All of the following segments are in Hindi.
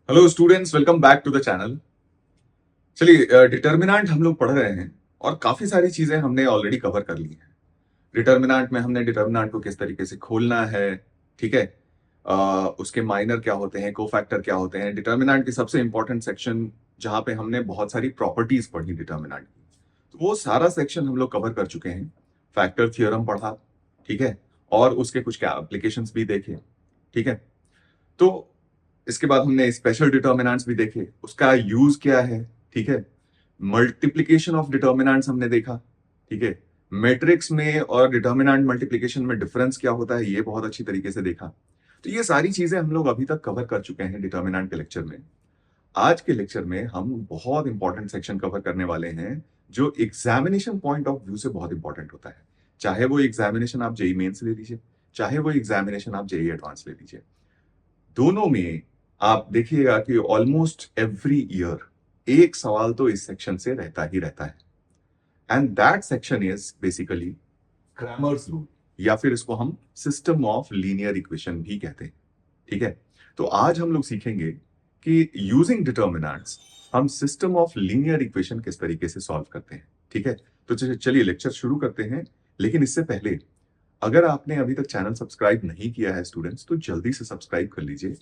Hello students, welcome back to the channel. चलिए, डिटर्मिनेंट हम लोग पढ़ रहे हैं और काफी सारी चीजें हमने ऑलरेडी कवर कर ली हैं। डिटर्मिनेंट में हमने डिटर्मिनेंट को किस तरीके से खोलना है, ठीक है। उसके माइनर क्या होते हैं, कोफैक्टर क्या होते हैं, डिटर्मिनेंट की सबसे इंपॉर्टेंट सेक्शन जहां पे हमने बहुत सारी प्रॉपर्टीज पढ़ी डिटर्मिनेंट की, तो वो सारा सेक्शन हम लोग कवर कर चुके हैं। फैक्टर थ्योरम पढ़ा, ठीक है, और उसके कुछ क्या एप्लीकेशंस भी देखे, ठीक है। तो इसके बाद हमने स्पेशल डिटर्मिनेंट्स भी देखे, उसका यूज क्या है, ठीक है। मल्टीप्लीकेशन ऑफ डिटर्मिनेंट्स हमने देखा, ठीक है। मैट्रिक्स में और डिटर्मिनेंट मल्टीप्लीकेशन में डिफरेंस क्या होता है, ये बहुत अच्छी तरीके से देखा। तो ये सारी चीजें हम लोग अभी तक कवर कर चुके हैं डिटर्मिनेंट के लेक्चर में। आज के लेक्चर में हम बहुत इंपॉर्टेंट सेक्शन कवर करने वाले हैं, जो एग्जामिनेशन पॉइंट ऑफ व्यू से बहुत इंपॉर्टेंट होता है। चाहे वो एग्जामिनेशन आप जेई मेंस ले लीजिए, चाहे वो एग्जामिनेशन आप जेई एडवांस ले लीजिए, दोनों में आप देखिएगा कि ऑलमोस्ट एवरी ईयर एक सवाल तो इस सेक्शन से रहता ही रहता है। And that section is basically Cramer's rule, या फिर इसको हम सिस्टम ऑफ लीनियर इक्वेशन भी कहते हैं, ठीक है। तो आज हम लोग सीखेंगे कि यूजिंग डिटर्मिनेंट्स हम सिस्टम ऑफ लीनियर इक्वेशन किस तरीके से सॉल्व करते हैं, ठीक है। तो चलिए लेक्चर शुरू करते हैं। लेकिन इससे पहले, अगर आपने अभी तक चैनल सब्सक्राइब नहीं किया है स्टूडेंट्स, तो जल्दी से सब्सक्राइब कर लीजिए।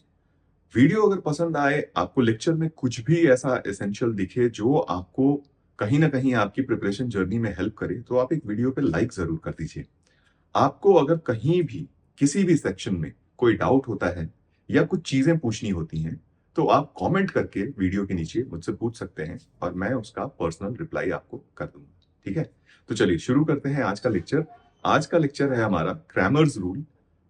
वीडियो अगर पसंद आए, आपको लेक्चर में कुछ भी ऐसा एसेंशियल दिखे जो आपको कहीं ना कहीं आपकी प्रिपरेशन जर्नी में हेल्प करे, तो आप एक वीडियो पे लाइक जरूर कर दीजिए। आपको अगर कहीं भी किसी भी सेक्शन में कोई डाउट होता है या कुछ चीजें पूछनी होती हैं, तो आप कमेंट करके वीडियो के नीचे मुझसे पूछ सकते हैं और मैं उसका पर्सनल रिप्लाई आपको कर दूंगा, ठीक है। तो चलिए शुरू करते हैं आज का लेक्चर। आज का लेक्चर है हमारा क्रैमर्स रूल,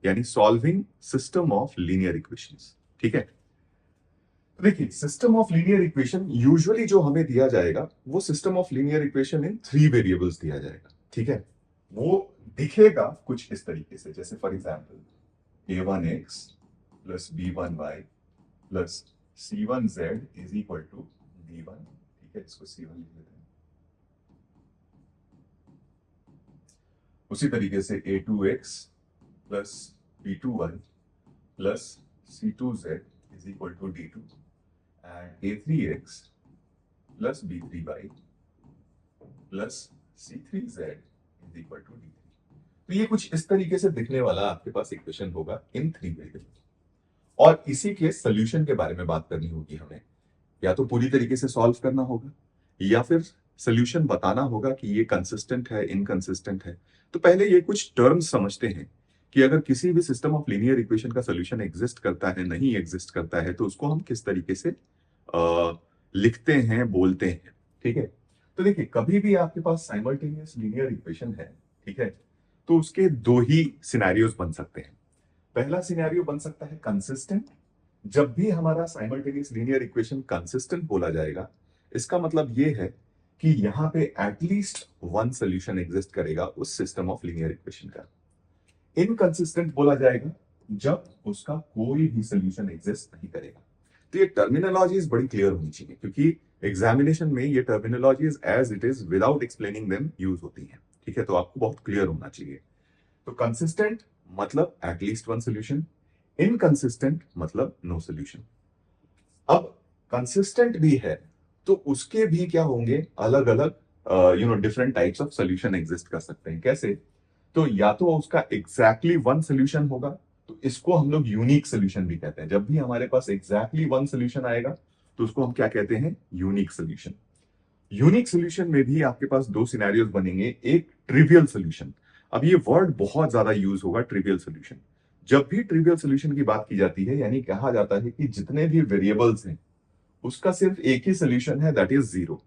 यानी solving system of linear equations, ठीक है। देखिए, system of linear equation usually जो हमें दिया जाएगा, वो system of linear equation in 3 variables दिया जाएगा, ठीक है। वो दिखेगा कुछ इस तरीके से, जैसे for example a1x plus b1y plus c1z is equal to d1, ठीक है, इसको c1 लिख लेते हैं। उसी तरीके से a2x plus b2y plus c2z is equal to d2 and a3x plus b3y plus c3z is equal to d3। तो ये कुछ इस तरीके से दिखने वाला आपके पास इक्वेशन होगा इन 3 वेरिएबल, और इसी के सोल्यूशन के बारे में बात करनी होगी हमें। या तो पूरी तरीके से सॉल्व करना होगा, या फिर सोल्यूशन बताना होगा कि ये कंसिस्टेंट है, इनकंसिस्टेंट है। तो पहले ये कुछ टर्म्स समझते हैं कि अगर किसी भी सिस्टम ऑफ लीनियर इक्वेशन का सोल्यूशन एग्जिस्ट करता है, नहीं एग्जिस्ट करता है, तो उसको हम किस तरीके से लिखते हैं, बोलते हैं, ठीक है। तो देखिए, कभी भी आपके पास साइमल्टेनियस लीनियर इक्वेशन है, ठीक है, तो उसके दो ही सिनेरियोज बन सकते हैं। पहला सिनेरियो बन सकता है कंसिस्टेंट। जब भी हमारा साइमल्टेनियस लीनियर इक्वेशन कंसिस्टेंट बोला जाएगा, इसका मतलब ये है कि यहां पे एटलीस्ट वन सोल्यूशन एग्जिस्ट करेगा उस सिस्टम ऑफ लीनियर इक्वेशन का। इनकंसिस्टेंट बोला जाएगा जब उसका कोई भी सोल्यूशन एग्जिस्ट नहीं करेगा। तो ये टर्मिनोलॉजीज बड़ी क्लियर होनी चाहिए, क्योंकि एग्जामिनेशन में ये terminologies as it is without explaining them use होती हैं, ठीक है। तो आपको बहुत क्लियर होना चाहिए। तो कंसिस्टेंट मतलब एटलीस्ट वन सोल्यूशन, इनकंसिस्टेंट मतलब नो सोल्यूशन। अब कंसिस्टेंट भी है तो उसके भी क्या होंगे, अलग अलग different types of solution exist कर सकते हैं। कैसे? तो या तो उसका एग्जैक्टली वन सोल्यूशन होगा, तो इसको हम लोग यूनिक सोल्यूशन भी कहते हैं। जब भी हमारे पास एग्जैक्टली वन सोल्यूशन आएगा, तो उसको हम क्या कहते हैं, यूनिक सोल्यूशन। यूनिक सोल्यूशन में भी आपके पास दो सिनेरियोज बनेंगे, एक ट्रिवियल सोल्यूशन। अब ये वर्ड बहुत ज्यादा यूज होगा, ट्रिवियल सोल्यूशन। जब भी ट्रिवियल सोल्यूशन की बात की जाती है, यानी कहा जाता है कि जितने भी वेरिएबल्स हैं उसका सिर्फ एक ही सोल्यूशन है, दैट इज जीरो।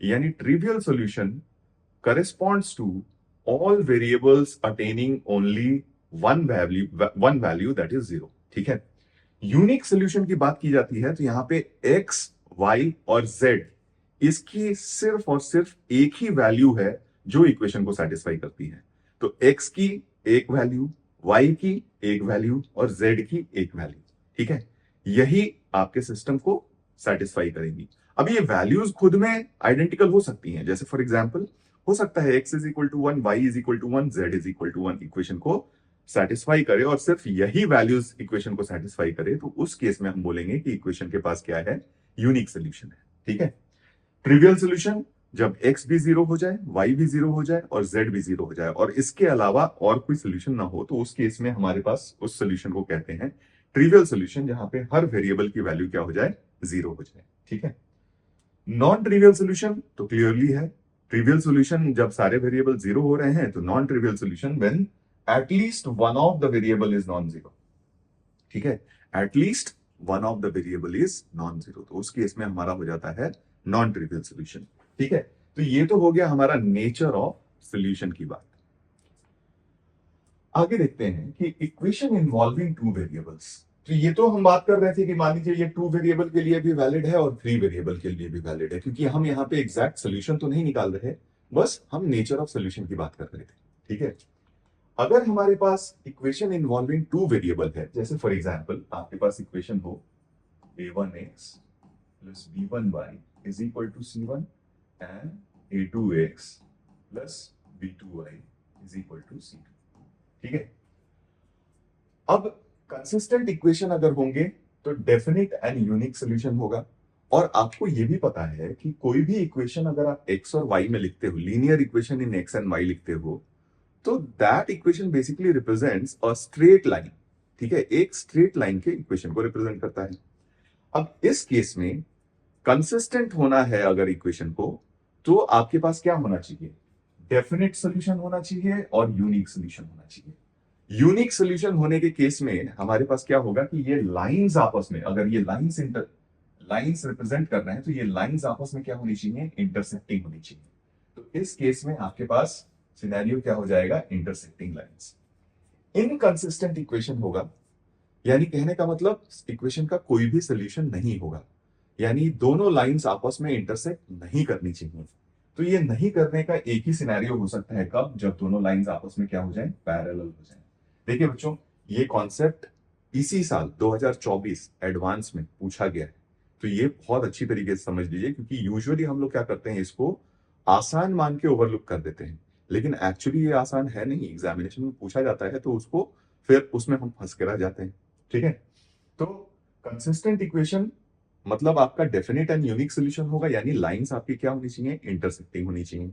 यानी trivial solution corresponds to all variables attaining only one value that is zero, ठीक है। यूनिक सोल्यूशन की बात की जाती है तो यहां पे x, y और z, इसकी सिर्फ और सिर्फ एक ही वैल्यू है जो इक्वेशन को सेटिस्फाई करती है। तो x की एक वैल्यू, y की एक वैल्यू और z की एक वैल्यू, ठीक है। यही आपके सिस्टम को सेटिस्फाई करेंगी। अब ये वैल्यूज खुद में आइडेंटिकल हो सकती हैं, जैसे फॉर एग्जाम्पल हो सकता है x is equal to 1, y is equal to 1, z is equal to 1 equation को सेटिस्फाई करे और सिर्फ यही वैल्यूज इक्वेशन को सेटिस्फाई करे, तो उस केस में हम बोलेंगे कि इक्वेशन के पास क्या है, यूनिक सोल्यूशन है। ठीक है। ट्रिवियल सोल्यूशन जब x भी जीरो हो जाए, y भी जीरो हो जाए और z भी जीरो हो जाए और इसके अलावा और कोई सोल्यूशन ना हो, तो उस केस में हमारे पास उस सोल्यूशन को कहते हैं ट्रिवियल सोल्यूशन, जहां पे हर वेरिएबल की वैल्यू क्या हो जाए, जीरो हो जाए। ठीक है। नॉन ट्रिवियल सोल्यूशन तो क्लियरली है, ट्रिवियल सोल्यूशन जब सारे वेरिएबल जीरो हो रहे हैं, तो non trivial solution when at least one of the variable is non zero. ठीक है। At least one of the variable is non zero, तो उस केस में हमारा हो जाता है नॉन ट्रिवियल सोल्यूशन। ठीक है। तो ये तो हो गया हमारा नेचर ऑफ सोल्यूशन की बात। आगे देखते हैं कि इक्वेशन इन्वॉल्विंग टू वेरिएबल्स, तो ये तो हम बात कर रहे थे कि मान लीजिए ये टू वेरिएबल के लिए भी वैलिड है और थ्री वेरिएबल के लिए भी वैलिड है, क्योंकि हम यहाँ पे एग्जैक्ट सोल्यूशन तो नहीं निकाल रहे, बस हम नेचर ऑफ सोल्यूशन की बात कर रहे थे। ठीक है। अगर हमारे पास इक्वेशन इन्वॉल्विंग टू वेरिएबल है, जैसे फॉर एग्जांपल आपके पास इक्वेशन हो a1x plus b1y is equal to c1 and a2x plus b2y is equal to c2। ठीक है। अब कंसिस्टेंट इक्वेशन अगर होंगे तो डेफिनेट एंड यूनिक सोल्यूशन होगा। और आपको यह भी पता है कि कोई भी इक्वेशन अगर आप x और y में लिखते हो, linear equation in x and y लिखते हो, तो that equation basically represents a straight line. ठीक है। एक स्ट्रेट लाइन के इक्वेशन को रिप्रेजेंट करता है। अब इस केस में कंसिस्टेंट होना है अगर इक्वेशन को, तो आपके पास क्या होना चाहिए, डेफिनेट सोल्यूशन होना चाहिए और यूनिक सोल्यूशन होना चाहिए। यूनिक सोल्यूशन होने के केस में हमारे पास क्या होगा कि ये लाइंस आपस में, अगर ये लाइंस रिप्रेजेंट कर रहे हैं, तो ये लाइंस आपस में क्या होनी चाहिए, इंटरसेक्टिंग होनी चाहिए। तो इस केस में आपके पास सिनेरियो क्या हो जाएगा, इंटरसेक्टिंग लाइंस। इनकंसिस्टेंट इक्वेशन होगा, यानी कहने का मतलब इक्वेशन का कोई भी सोल्यूशन नहीं होगा, यानी दोनों लाइंस आपस में इंटरसेक्ट नहीं करनी चाहिए। तो ये नहीं करने का एक ही सिनेरियो हो सकता है, कब, जब दोनों लाइंस आपस में क्या हो जाए, पैरेलल हो जाए। देखिए बच्चों, ये कॉन्सेप्ट इसी साल 2024 एडवांस में पूछा गया है, तो ये बहुत अच्छी तरीके से समझ लीजिए, क्योंकि यूजुअली हम लोग क्या करते हैं, इसको आसान मान के ओवरलुक कर देते हैं, लेकिन एक्चुअली ये आसान है नहीं। एग्जामिनेशन में पूछा जाता है तो उसको फिर उसमें हम फंस के रह जाते हैं। ठीक है। तो कंसिस्टेंट इक्वेशन मतलब आपका डेफिनेट एंड यूनिक सोल्यूशन होगा, यानी लाइंस आपकी क्या होनी चाहिए, इंटरसेक्टिंग होनी चाहिए।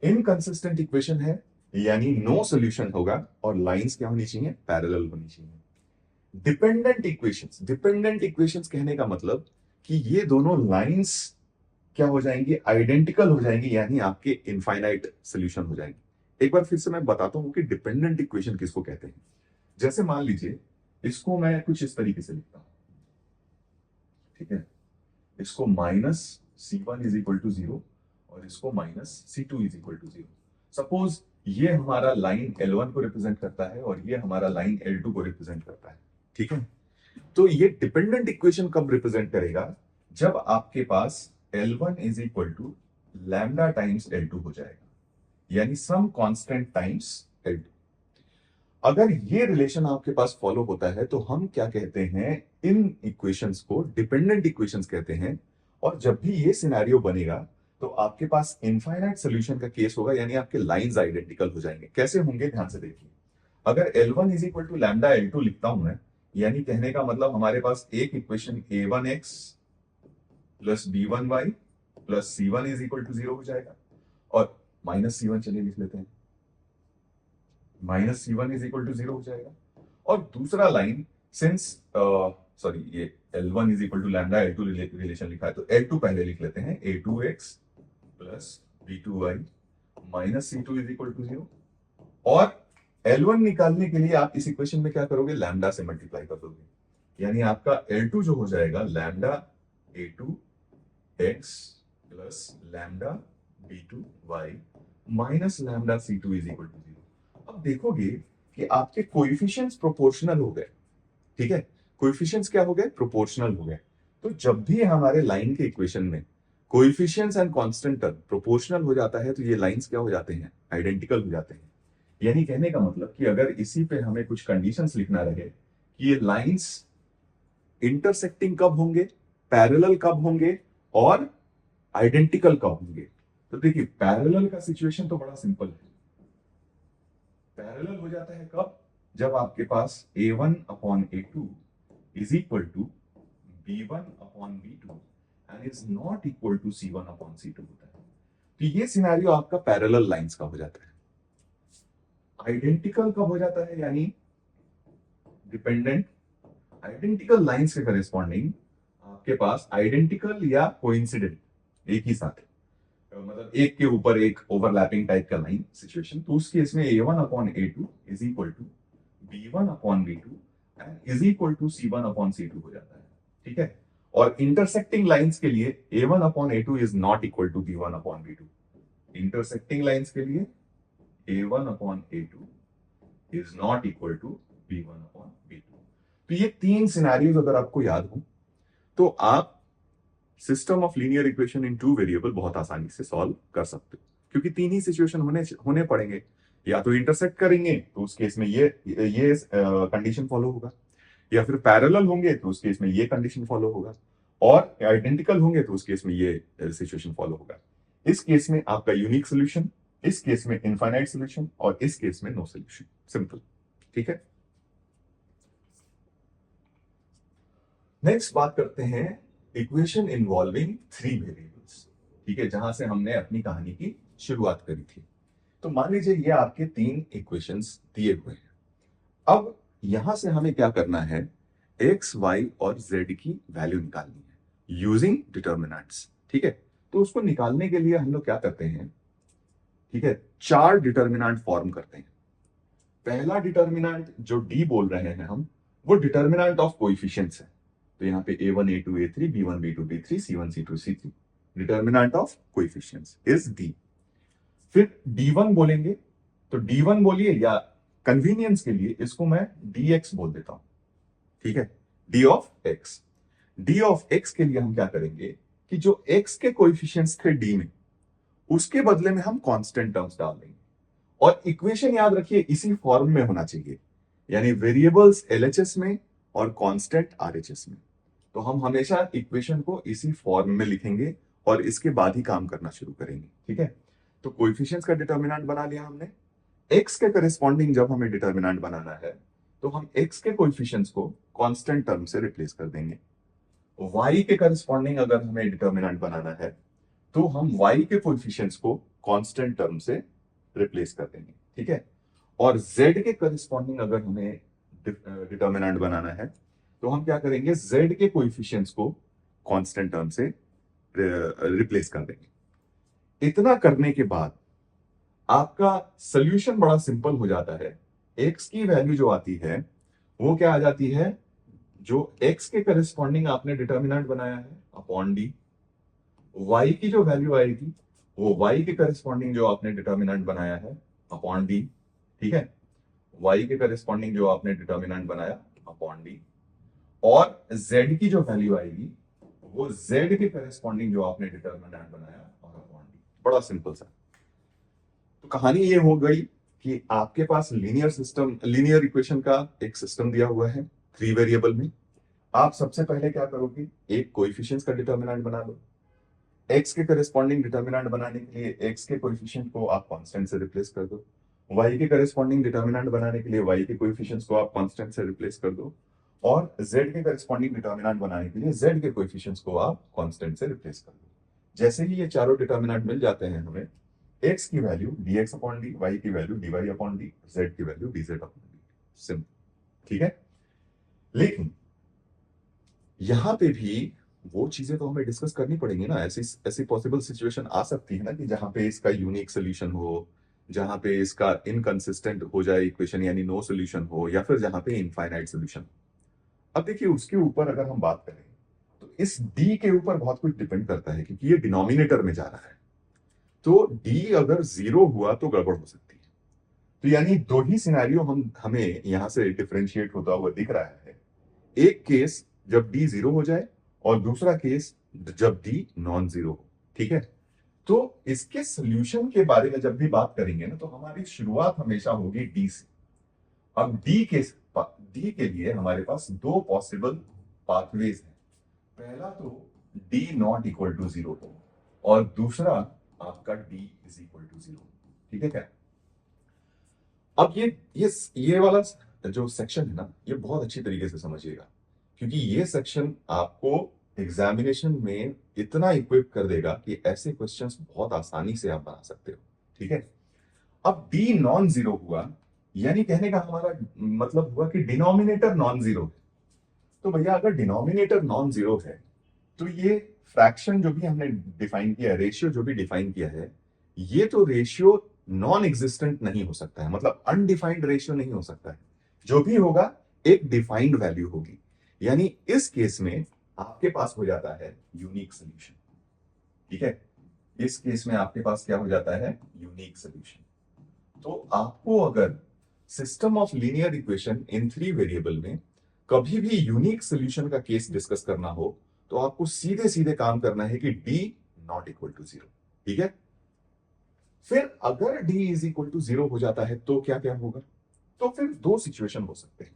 इनकंसिस्टेंट इक्वेशन है, यानी नो सोल्यूशन होगा और लाइंस क्या होनी चाहिए, पैरेलल होनी चाहिए। डिपेंडेंट इक्वेशंस कहने का मतलब कि ये दोनों लाइंस क्या हो जाएंगी, आइडेंटिकल हो जाएंगी, यानी आपके इनफाइनाइट सोल्यूशन हो जाएंगे। एक बार फिर से मैं बताता हूं कि डिपेंडेंट इक्वेशन किसको कहते हैं। जैसे मान लीजिए इसको मैं कुछ इस तरीके से लिखता हूं। ठीक है। इसको minus c1 is equal to zero और इसको minus c2 is equal to zero. Suppose ये हमारा लाइन L1 को रिप्रेजेंट करता है और ये हमारा लाइन L2 को रिप्रेजेंट करता है। ठीक है। तो ये डिपेंडेंट इक्वेशन कब रिप्रेजेंट करेगा, जब आपके पास L1 is equal to lambda times L2 हो जाएगा, यानी सम कांस्टेंट टाइम्स L2। अगर ये रिलेशन आपके पास फॉलो होता है तो हम क्या कहते हैं, इन इक्वेशंस को डिपेंडेंट इक्वेशंस कहते हैं। और जब भी ये सिनेरियो बनेगा तो आपके पास इनफाइनाइट सोल्यूशन का केस होगा, यानी आपके लाइंस आइडेंटिकल हो जाएंगे। कैसे होंगे, ध्यान से देखिए। अगर L1 is equal to lambda L2 लिखता हूं मैं, यानी कहने का मतलब हमारे पास एक equation a1x plus b1y plus c1 is equal to zero हो जाएगा, और माइनस c1 चलिए लिख लेते हैं, minus c1 is equal to zero हो जाएगा। और दूसरा लाइन, सिंस सॉरी ये L1 is equal to lambda L2 relation लिखा है, तो L2 पहले लिख लेते हैं, a2x plus b2y minus c2 is equal to zero. और L1 निकालने के लिए आप इस इक्वेशन में क्या करोगे, लैम्डा से मल्टीप्लाई कर दोगे, यानी आपका L2 जो हो जाएगा lambda a2x plus lambda b2y minus lambda c2 is equal to zero. अब देखोगे कि आपके कोएफिशिएंट्स प्रोपोर्शनल हो गए। ठीक है। कोएफिशिएंट्स क्या हो गए, प्रोपोर्शनल हो गए। तो जब भी हमारे लाइन के इक्वेशन में coefficients and constant term proportional हो जाता है, तो ये लाइंस क्या हो जाते हैं, आइडेंटिकल हो जाते हैं। यानी कहने का मतलब कि अगर इसी पे हमें कुछ कंडीशंस लिखना रहे कि ये लाइंस इंटरसेक्टिंग कब होंगे, पैरेलल कब होंगे और आइडेंटिकल कब होंगे, तो देखिए पैरेलल का सिचुएशन तो बड़ा सिंपल है। पैरेलल हो जाता है कब, जब आपके पास A1 upon A2 is equal to B1 upon B2 and is not equal to C1 upon C2 होता है। तो ये सिनेरियो आपका पैरेलल लाइंस का हो जाता है। आइडेंटिकल कब हो जाता है, यानी डिपेंडेंट आइडेंटिकल लाइंस के करेस्पॉन्डिंग आपके पास आइडेंटिकल या कोइंसिडेंट एक ही साथ है, मतलब एक के ऊपर एक ओवरलैपिंग टाइप का लाइन सिचुएशन, तो उस केस में A1 upon A2 is equal to B1 upon B2 and is equal to C1 upon C2 हो जाता है। ठीक है, और इंटरसेक्टिंग लाइंस के लिए A1 upon A2 is not equal to B1 upon B2। Intersecting lines के लिए A1 upon A2 is not equal to B1 upon B2। तो ये तीन सिनेरियोज अगर आपको याद हो तो आप system of linear equation in two variable बहुत आसानी से सॉल्व कर सकते हो, क्योंकि तीन ही सिचुएशन होने पड़ेंगे। या तो इंटरसेक्ट करेंगे तो उस केस में ये कंडीशन फॉलो होगा, या फिर पैरेलल होंगे तो उस केस में ये कंडीशन फॉलो होगा, और आइडेंटिकल होंगे तो उस केस में ये सिचुएशन फॉलो होगा। इस केस में आपका यूनिक सोल्यूशन, इस केस में इनफाइनाइट सोल्यूशन, और इस केस में नो सोल्यूशन। सिंपल। ठीक है, नेक्स्ट बात करते हैं इक्वेशन इन्वॉल्विंग थ्री वेरिएबल्स। ठीक है, जहां से हमने अपनी कहानी की शुरुआत करी थी। तो मान लीजिए ये आपके तीन इक्वेशंस दिए हुए हैं। अब यहां से हमें क्या करना है, एक्स वाई और जेड की वैल्यू निकालनी है यूजिंग डिटर्मिनेंट्स। ठीक है, तो उसको निकालने के लिए हम लोग क्या करते हैं, ठीक है, चार डिटर्मिनेंट फॉर्म करते हैं। पहला डिटर्मिनेंट जो डी बोल रहे हैं हम, वो डिटर्मिनेंट ऑफ कोएफिशिएंट्स है। तो यहाँ पे A1 A2 A3 B1 B2 B3 C1 C2 C3 determinant of coefficients is D. फिर D1 बोलेंगे, तो D1 बोलिए, या कन्वीनियंस के लिए इसको मैं dx बोल देता हूं। ठीक है, d of x। d of x के लिए हम क्या करेंगे कि जो x के कोएफिशिएंट्स थे d में, उसके बदले में हम कांस्टेंट टर्म्स डाल देंगे। और इक्वेशन याद रखिए इसी फॉर्म में होना चाहिए, यानी वेरिएबल्स LHS में और कांस्टेंट RHS में। तो हम हमेशा इक्वेशन को इसी फॉर्म में लिखेंगे और इसके बाद ही काम करना शुरू करेंगे। ठीक है, तो कोएफिशिएंट्स का डिटर्मिनेंट बना लिया हमने। x के करेस्पॉन्डिंग जब हमें डिटर्मिनेंट बनाना है तो हम x के कोएफिशिएंट्स को कांस्टेंट टर्म से रिप्लेस कर देंगे। y के करेस्पॉन्डिंग अगर हमें डिटर्मिनेंट बनाना है तो हम y के कोएफिशिएंट्स को कांस्टेंट टर्म से रिप्लेस कर देंगे। ठीक है, और z के करेस्पॉन्डिंग अगर हमें डिटर्मिनेंट बनाना है तो हम क्या करेंगे, z के कोएफिशिएंट्स को कांस्टेंट टर्म से रिप्लेस कर देंगे। इतना करने के बाद आपका सोल्यूशन बड़ा सिंपल हो जाता है। x की वैल्यू जो आती है वो क्या आ जाती है, जो x के करेस्पॉन्डिंग आपने डिटर्मिनेंट बनाया है अपॉन डी। y की जो वैल्यू आएगी वो y के करेस्पॉन्डिंग जो आपने डिटर्मिनेंट बनाया है अपॉन डी। ठीक है, y के करेस्पॉन्डिंग जो आपने डिटर्मिनेंट बनाया अपॉन डी, और z की जो वैल्यू आएगी वो z के करेस्पॉन्डिंग जो आपने डिटर्मिनेंट बनाया और अपॉन डी। बड़ा सिंपल सा। तो कहानी ये हो गई कि आपके पास लीनियर इक्वेशन का एक सिस्टम दिया हुआ है थ्री वेरिएबल में। आप सबसे पहले क्या करोगे, एक कोएफिशिएंट्स का डिटर्मिनेंट बना लो। x के करेस्पॉन्डिंग डिटर्मिनेंट बनाने के लिए x के कोएफिशिएंट को आप कांस्टेंट से रिप्लेस कर दो। y के करेस्पॉन्डिंग डिटर्मिनेंट बनाने के लिए y के कोएफिशिएंट्स को आप कांस्टेंट से रिप्लेस कर दो, और z के करेस्पॉन्डिंग डिटर्मिनेंट बनाने के लिए z के कोएफिशिएंट्स को आप कांस्टेंट से रिप्लेस कर दो। जैसे ही ये चारों डिटर्मिनेंट मिल जाते हैं हमें, x की value dx upon D, y की value dy upon D, z की value dz upon D. Simple. ठीक है, लेकिन यहां पे भी वो चीजें तो हमें डिस्कस करनी पड़ेंगी ना। ऐसी ऐसी पॉसिबल सिचुएशन आ सकती है ना कि जहां पे इसका यूनिक सोल्यूशन हो, जहां पे इसका इनकंसिस्टेंट हो जाए इक्वेशन, यानी नो सोल्यूशन हो, या फिर जहां पे इनफाइनाइट सोल्यूशन। अब देखिए उसके ऊपर अगर हम बात करें तो इस डी के ऊपर बहुत कुछ डिपेंड करता है, क्योंकि ये डिनोमिनेटर में जा रहा है। तो डी अगर जीरो हुआ तो गड़बड़ हो सकती है। तो यानी दो ही सिनेरियो हमें यहां से डिफरेंशिएट होता हुआ दिख रहा है। एक केस जब डी जीरो हो जाए, और दूसरा केस जब डी नॉन जीरो हो। ठीक है, तो इसके सोल्यूशन के बारे में जब भी बात करेंगे ना, तो हमारी शुरुआत हमेशा होगी डी से। अब डी के लिए हमारे पास दो पॉसिबल पाथवेज हैं। पहला तो D not equal to zero हो, और दूसरा आपका D is equal to zero. ठीक है क्या, अब ये वाला जो सेक्शन है ना, ये बहुत अच्छी तरीके से समझिएगा, क्योंकि ये सेक्शन आपको एग्जामिनेशन में इतना इक्विप कर देगा कि ऐसे क्वेश्चंस बहुत आसानी से आप बना सकते हो। ठीक है, अब डी नॉन जीरो हुआ, यानी कहने का हमारा मतलब हुआ कि डिनोमिनेटर नॉन जीरो है। तो भैया अगर डिनोमिनेटर नॉन जीरो है तो ये फ्रैक्शन जो भी हमने डिफाइन किया है, रेशियो जो भी डिफाइन किया है, ये तो रेशियो नॉन एग्जिस्टेंट नहीं हो सकता है, मतलब अनडिफाइंड रेशियो नहीं हो सकता है। जो भी होगा एक डिफाइंड वैल्यू होगी, यानी इस केस में आपके पास हो जाता है यूनिक सोल्यूशन। ठीक है, इस केस में आपके पास क्या हो जाता है, यूनिक सोल्यूशन। तो आपको अगर system of linear equation in 3 variable में कभी भी यूनिक सोल्यूशन का केस डिस्कस करना हो तो आपको सीधे सीधे काम करना है कि d नॉट इक्वल टू 0। ठीक है, फिर अगर d इज इक्वल टू 0 हो जाता है तो क्या क्या होगा, तो फिर दो सिचुएशन हो सकते हैं।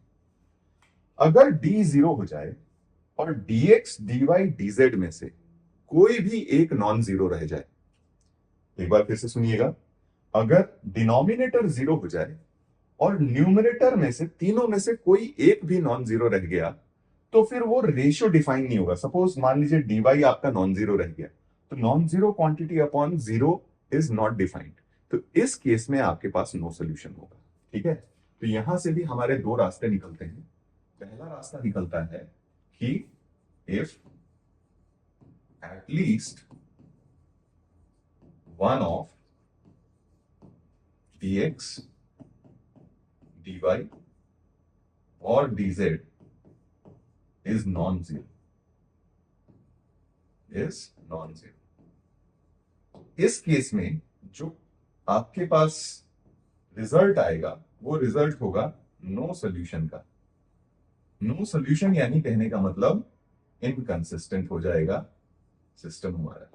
अगर d 0 हो जाए और dx dy dz में से कोई भी एक नॉन जीरो रह जाए, एक बार फिर से सुनिएगा, अगर डिनोमिनेटर 0 हो जाए और न्यूमरेटर में से तीनों में से कोई एक भी नॉन जीरो रह गया तो फिर वो रेशियो डिफाइन नहीं होगा। सपोज मान लीजिए dy आपका नॉन जीरो रह गया, तो non zero quantity upon zero is not defined, तो इस केस में आपके पास नो सोल्यूशन होगा। ठीक है, तो यहां से भी हमारे दो रास्ते निकलते हैं। पहला रास्ता निकलता है कि if at least one of dx dy और dz is non zero, is non zero. इस केस में जो आपके पास रिजल्ट आएगा वो रिजल्ट होगा नो सोल्यूशन का। नो सोल्यूशन यानी कहने का मतलब इनकंसिस्टेंट हो जाएगा सिस्टम हमारा,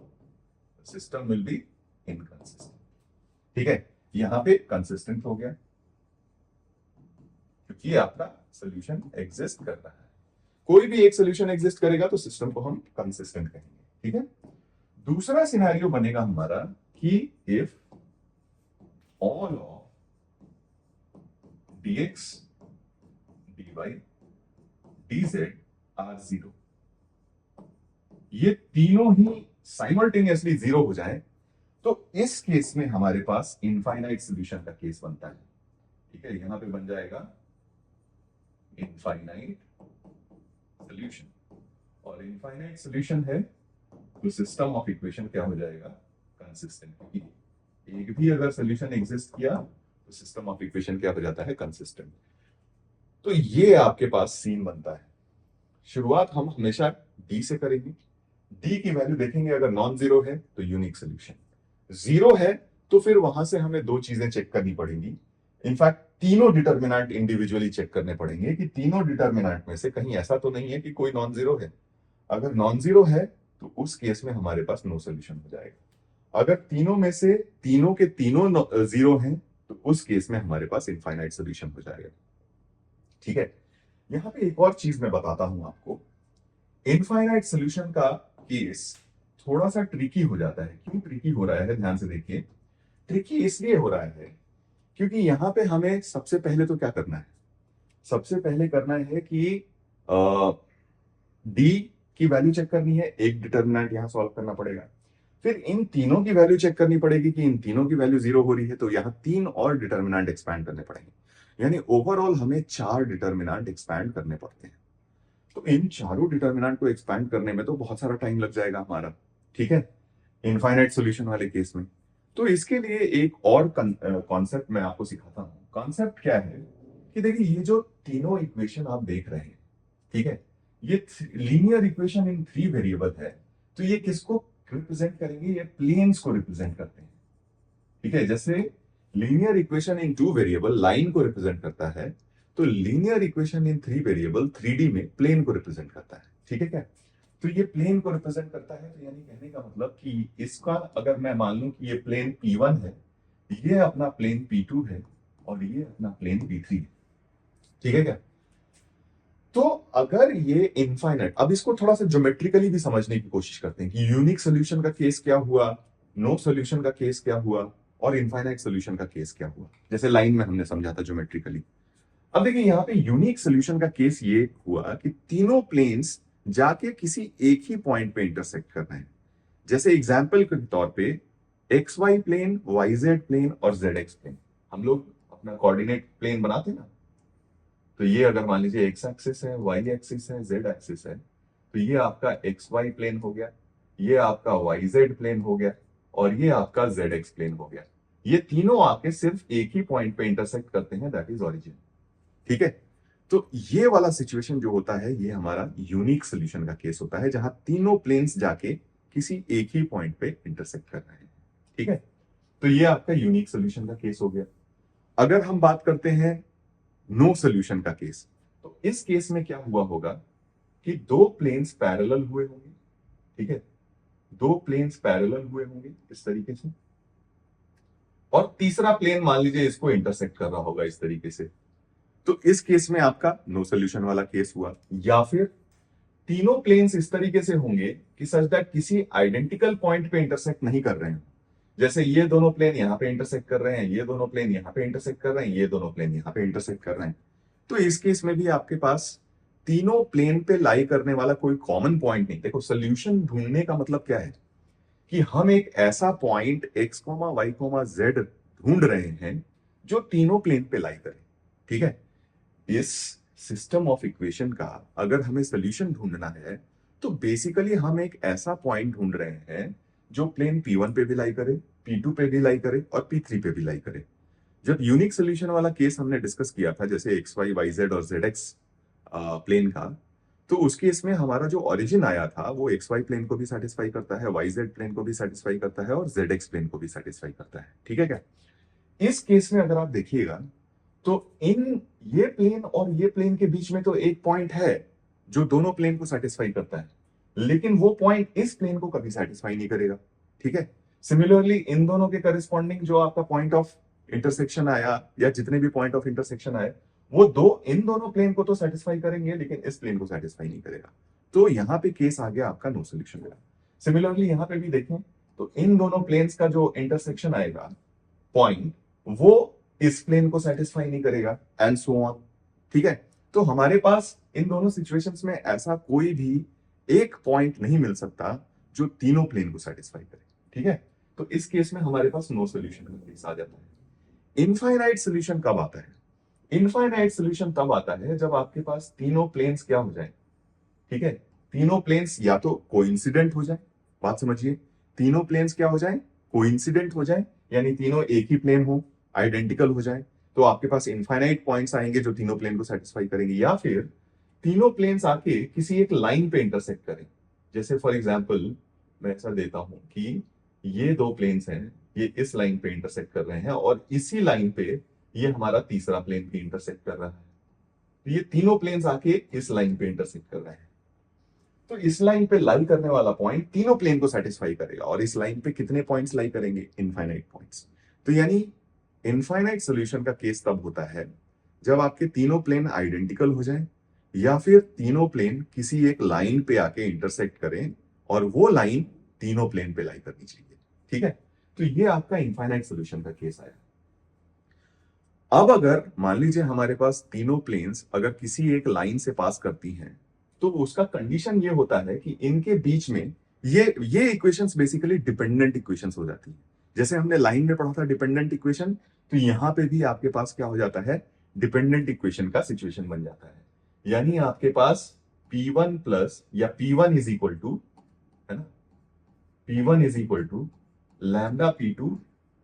सिस्टम विल बी इनकंसिस्टेंट। ठीक है, यहां पे कंसिस्टेंट हो गया क्योंकि आपका सोल्यूशन एग्जिस्ट कर रहा है। कोई भी एक सोल्यूशन एग्जिस्ट करेगा तो सिस्टम को हम कंसिस्टेंट कहेंगे। ठीक है, दूसरा सिनेरियो बनेगा हमारा कि if all of dx dy dz are zero, ये तीनों ही साइमल्टेनियसली जीरो हो जाए तो इस केस में हमारे पास इनफाइनाइट सोल्यूशन का केस बनता है। ठीक है, यहां पे बन जाएगा इनफाइनाइट सोल्यूशन, और इनफाइनाइट सोल्यूशन है तो सिस्टम ऑफ इक्वेशन क्या हो जाएगा, कंसिस्टेंट। क्योंकि एक भी अगर सोल्यूशन एग्जिस्ट किया तो सिस्टम ऑफ इक्वेशन क्या हो जाता है, कंसिस्टेंट। तो ये आपके पास सीन बनता है। शुरुआत हम हमेशा डी से करेंगे, डी की वैल्यू देखेंगे, अगर नॉन जीरो है तो यूनिक सोल्यूशन, जीरो है तो फिर वहां से हमें दो चीजें चेक करनी पड़ेंगी। इनफैक्ट तीनों डिटर्मिनेंट इंडिविजुअली चेक करने पड़ेंगे कि तीनों डिटर्मिनेंट में से कहीं ऐसा तो नहीं है कि कोई नॉन जीरो है। अगर नॉन जीरो है तो उस केस में हमारे पास नो सोल्यूशन हो जाएगा। अगर तीनों में से तीनों के तीनों जीरो हैं तो उस केस में हमारे पास इनफाइनाइट सोल्यूशन हो जाएगा। ठीक है, यहां पे एक और चीज मैं बताता हूं आपको, इनफाइनाइट सोल्यूशन का केस थोड़ा सा ट्रिकी हो जाता है। क्यों ट्रिकी हो रहा है, ध्यान से देखिए। ट्रिकी इसलिए हो रहा है क्योंकि यहां पे हमें सबसे पहले तो क्या करना है, सबसे पहले करना है कि डी की वैल्यू चेक करनी है, एक डिटर्मिनेंट यहां सॉल्व करना पड़ेगा। फिर इन तीनों की वैल्यू चेक करनी पड़ेगी कि इन तीनों की वैल्यू जीरो हो रही है, तो यहां तीन और डिटर्मिनेंट एक्सपैंड करने पड़ेंगे। यानी ओवरऑल हमें 4 डिटर्मिनेंट एक्सपैंड करने पड़ते हैं। तो इन चारों डिटर्मिनेंट को एक्सपैंड करने में तो बहुत सारा टाइम लग जाएगा हमारा। ठीक है, इनफाइनाइट सॉल्यूशन वाले केस में। तो इसके लिए एक और कॉन्सेप्ट मैं आपको सिखाता हूं। कॉन्सेप्ट क्या है कि देखिए, ये जो तीनों इक्वेशन आप देख रहे हैं, ठीक है, ये लीनियर इक्वेशन इन 3 वेरिएबल है। तो ये किसको रिप्रेजेंट करेंगे, ये प्लेन्स को रिप्रेजेंट करते हैं। ठीक है, जैसे linear equation in 2 variable line को रिप्रेजेंट करता है, तो linear equation in 3 variable 3D में प्लेन को रिप्रेजेंट करता है। ठीक है क्या, तो ये प्लेन को रिप्रेजेंट करता है, तो यानी कहने का मतलब कि इसका अगर मैं मान लूं कि ये प्लेन P1 है, ये अपना प्लेन P2 है और ये अपना प्लेन P3 है। ठीक है क्या, तो अगर ये इनफाइनाइट, अब इसको थोड़ा सा ज्योमेट्रिकली भी समझने की कोशिश करते हैं कि यूनिक सोल्यूशन का केस क्या हुआ, नो सोल्यूशन का केस क्या हुआ और इनफाइनाइट सोल्यूशन का केस क्या हुआ। जैसे लाइन में हमने समझा था ज्योमेट्रिकली। अब देखिए यहाँ पे यूनिक सोल्यूशन का केस ये हुआ कि तीनों प्लेन्स जाके किसी एक ही पॉइंट पे इंटरसेक्ट कर रहे हैं। जैसे एग्जाम्पल के तौर पे x y plane, y z plane और जेड एक्स प्लेन, हम लोग अपना कोऑर्डिनेट प्लेन बनाते हैं ना, तो ये अगर मान लीजिए एक्स एक्सिस है, वाई एक्सिस है, जेड एक्सिस है, तो ये आपका एक्स वाई प्लेन हो गया, ये आपका वाई जेड प्लेन हो गया और ये आपका जेड एक्स प्लेन हो गया। ये तीनों आके सिर्फ एक ही पॉइंट पे इंटरसेक्ट करते हैं, दैट इज ओरिजिन। ठीक है, तो ये वाला सिचुएशन जो होता है ये हमारा यूनिक सोल्यूशन का केस होता है, जहां तीनों प्लेन्स जाके किसी एक ही पॉइंट पे इंटरसेक्ट कर रहे हैं। ठीक है, तो ये आपका यूनिक सोल्यूशन का केस हो गया। अगर हम बात करते हैं नो सोल्यूशन का केस, तो इस केस में क्या हुआ होगा कि दो प्लेन्स पैरेलल हुए होंगे। ठीक है, दो प्लेन्स पैरेलल हुए होंगे इस तरीके से, और तीसरा प्लेन मान लीजिए इसको इंटरसेक्ट कर रहा होगा इस तरीके से, तो इस केस में आपका नो सोल्यूशन वाला केस हुआ। या फिर तीनों प्लेन्स इस तरीके से होंगे कि सच दैट किसी आइडेंटिकल पॉइंट पे इंटरसेक्ट नहीं कर रहे हैं। जैसे ये दोनों प्लेन यहां पे इंटरसेक्ट कर रहे हैं, ये दोनों प्लेन यहां पे इंटरसेक्ट कर रहे हैं, ये दोनों प्लेन यहां पे इंटरसेक्ट कर रहे हैं, तो इस केस में भी आपके पास तीनों प्लेन पे लाई करने वाला कोई कॉमन पॉइंट नहीं। देखो, सोल्यूशन ढूंढने का मतलब क्या है कि हम एक ऐसा point x comma y comma z ढूंढ रहे हैं जो तीनों प्लेन पे लाई करे। ठीक है, इस सिस्टम ऑफ इक्वेशन का अगर हमें सोल्यूशन ढूंढना है तो बेसिकली हम एक ऐसा पॉइंट ढूंढ रहे हैं जो प्लेन P1 पे भी लाई करे, P2 पे भी लाई करे और P3 पे भी लाई करे। जब यूनिक सोल्यूशन वाला केस हमने डिस्कस किया था, जैसे एक्स वाई वाई जेड और जेड एक्स प्लेन का, तो उस केस में हमारा जो ओरिजिन आया था वो एक्स वाई प्लेन को भी सेटिस्फाई करता है, वाई जेड प्लेन को भी सेटिस्फाई करता है और जेड एक्स प्लेन को भी सेटिस्फाई करता है। ठीक है क्या? इस केस में अगर आप देखिएगा तो इन ये प्लेन और ये प्लेन के बीच में तो एक पॉइंट है जो दोनों प्लेन को सेटिस्फाई करता है, लेकिन वो पॉइंट इस प्लेन को कभी सेटिस्फाई नहीं करेगा। ठीक है, सिमिलरली इन दोनों के करस्पॉन्डिंग जो आपका पॉइंट ऑफ इंटरसेक्शन आया या जितने भी पॉइंट ऑफ इंटरसेक्शन आए, वो इन दोनों प्लेन को तो सेटिस्फाई करेंगे लेकिन इस प्लेन को सेटिस्फाई नहीं करेगा। तो यहां पे केस आ गया आपका नो सोल्यूशन का। सिमिलरली यहां पे भी देखें तो इन दोनों प्लेन्स का जो इंटरसेक्शन आएगा पॉइंट, वो इस प्लेन को सेटिस्फाई नहीं करेगा एंड सो ऑन। ठीक है, तो हमारे पास इन दोनों सिचुएशंस में ऐसा कोई भी एक पॉइंट नहीं मिल सकता जो तीनों प्लेन को सेटिस्फाई करे। ठीक है, तो इस केस में हमारे पास नो सोल्यूशन का केस आ जाता है। इनफाइनाइट सोल्यूशन कब आता है? इनफाइनाइट सोल्यूशन तब आता है जब आपके पास तीनों प्लेन्स क्या हो जाए। ठीक है, तीनों प्लेन्स या तो कोइंसिडेंट हो जाए, बात समझिए, तीनों प्लेन्स क्या हो जाए? कोइंसिडेंट हो जाए, यानी तीनों एक ही प्लेन हो, आइडेंटिकल हो जाए, तो आपके पास इनफाइनाइट पॉइंट्स आएंगे जो तीनों प्लेन को सेटिस्फाई करेंगे। या फिर तीनों प्लेन्स आके किसी एक लाइन पे इंटरसेक्ट करें। जैसे फॉर एग्जांपल मैं ऐसा देता हूं कि ये दो प्लेन्स हैं, ये इस लाइन पे इंटरसेक्ट कर रहे हैं और इसी लाइन पे ये हमारा तीसरा प्लेन भी इंटरसेक्ट कर रहा है, तो ये तीनों प्लेन्स आके इस लाइन पे इंटरसेक्ट कर रहे हैं। तो इस लाइन पे लाई करने वाला पॉइंट तीनों प्लेन को सेटिस्फाई करेगा, और इस लाइन पे कितने पॉइंट्स लाई करेंगे? Infinite points. तो यानी इनफाइनाइट सॉल्यूशन का केस तब होता है जब आपके तीनों प्लेन आइडेंटिकल हो जाएं या फिर तीनों प्लेन किसी एक लाइन पे आके इंटरसेक्ट करें और वो लाइन तीनों प्लेन पे लाई करनी चाहिए। ठीक है, तो ये आपका इनफाइनाइट सॉल्यूशन का केस आया। अब अगर मान लीजिए हमारे पास तीनों प्लेन्स अगर किसी एक लाइन से पास करती हैं, तो उसका कंडीशन ये होता है कि इनके बीच में ये इक्वेशंस बेसिकली डिपेंडेंट इक्वेशंस हो जाती हैं। जैसे हमने लाइन में पढ़ा था डिपेंडेंट इक्वेशन, तो यहां पे भी आपके पास क्या हो जाता है? डिपेंडेंट इक्वेशन का सिचुएशन बन जाता है। यानी आपके पास P1 प्लस या P1 इज इक्वल टू, है ना, P1 is equal to lambda P2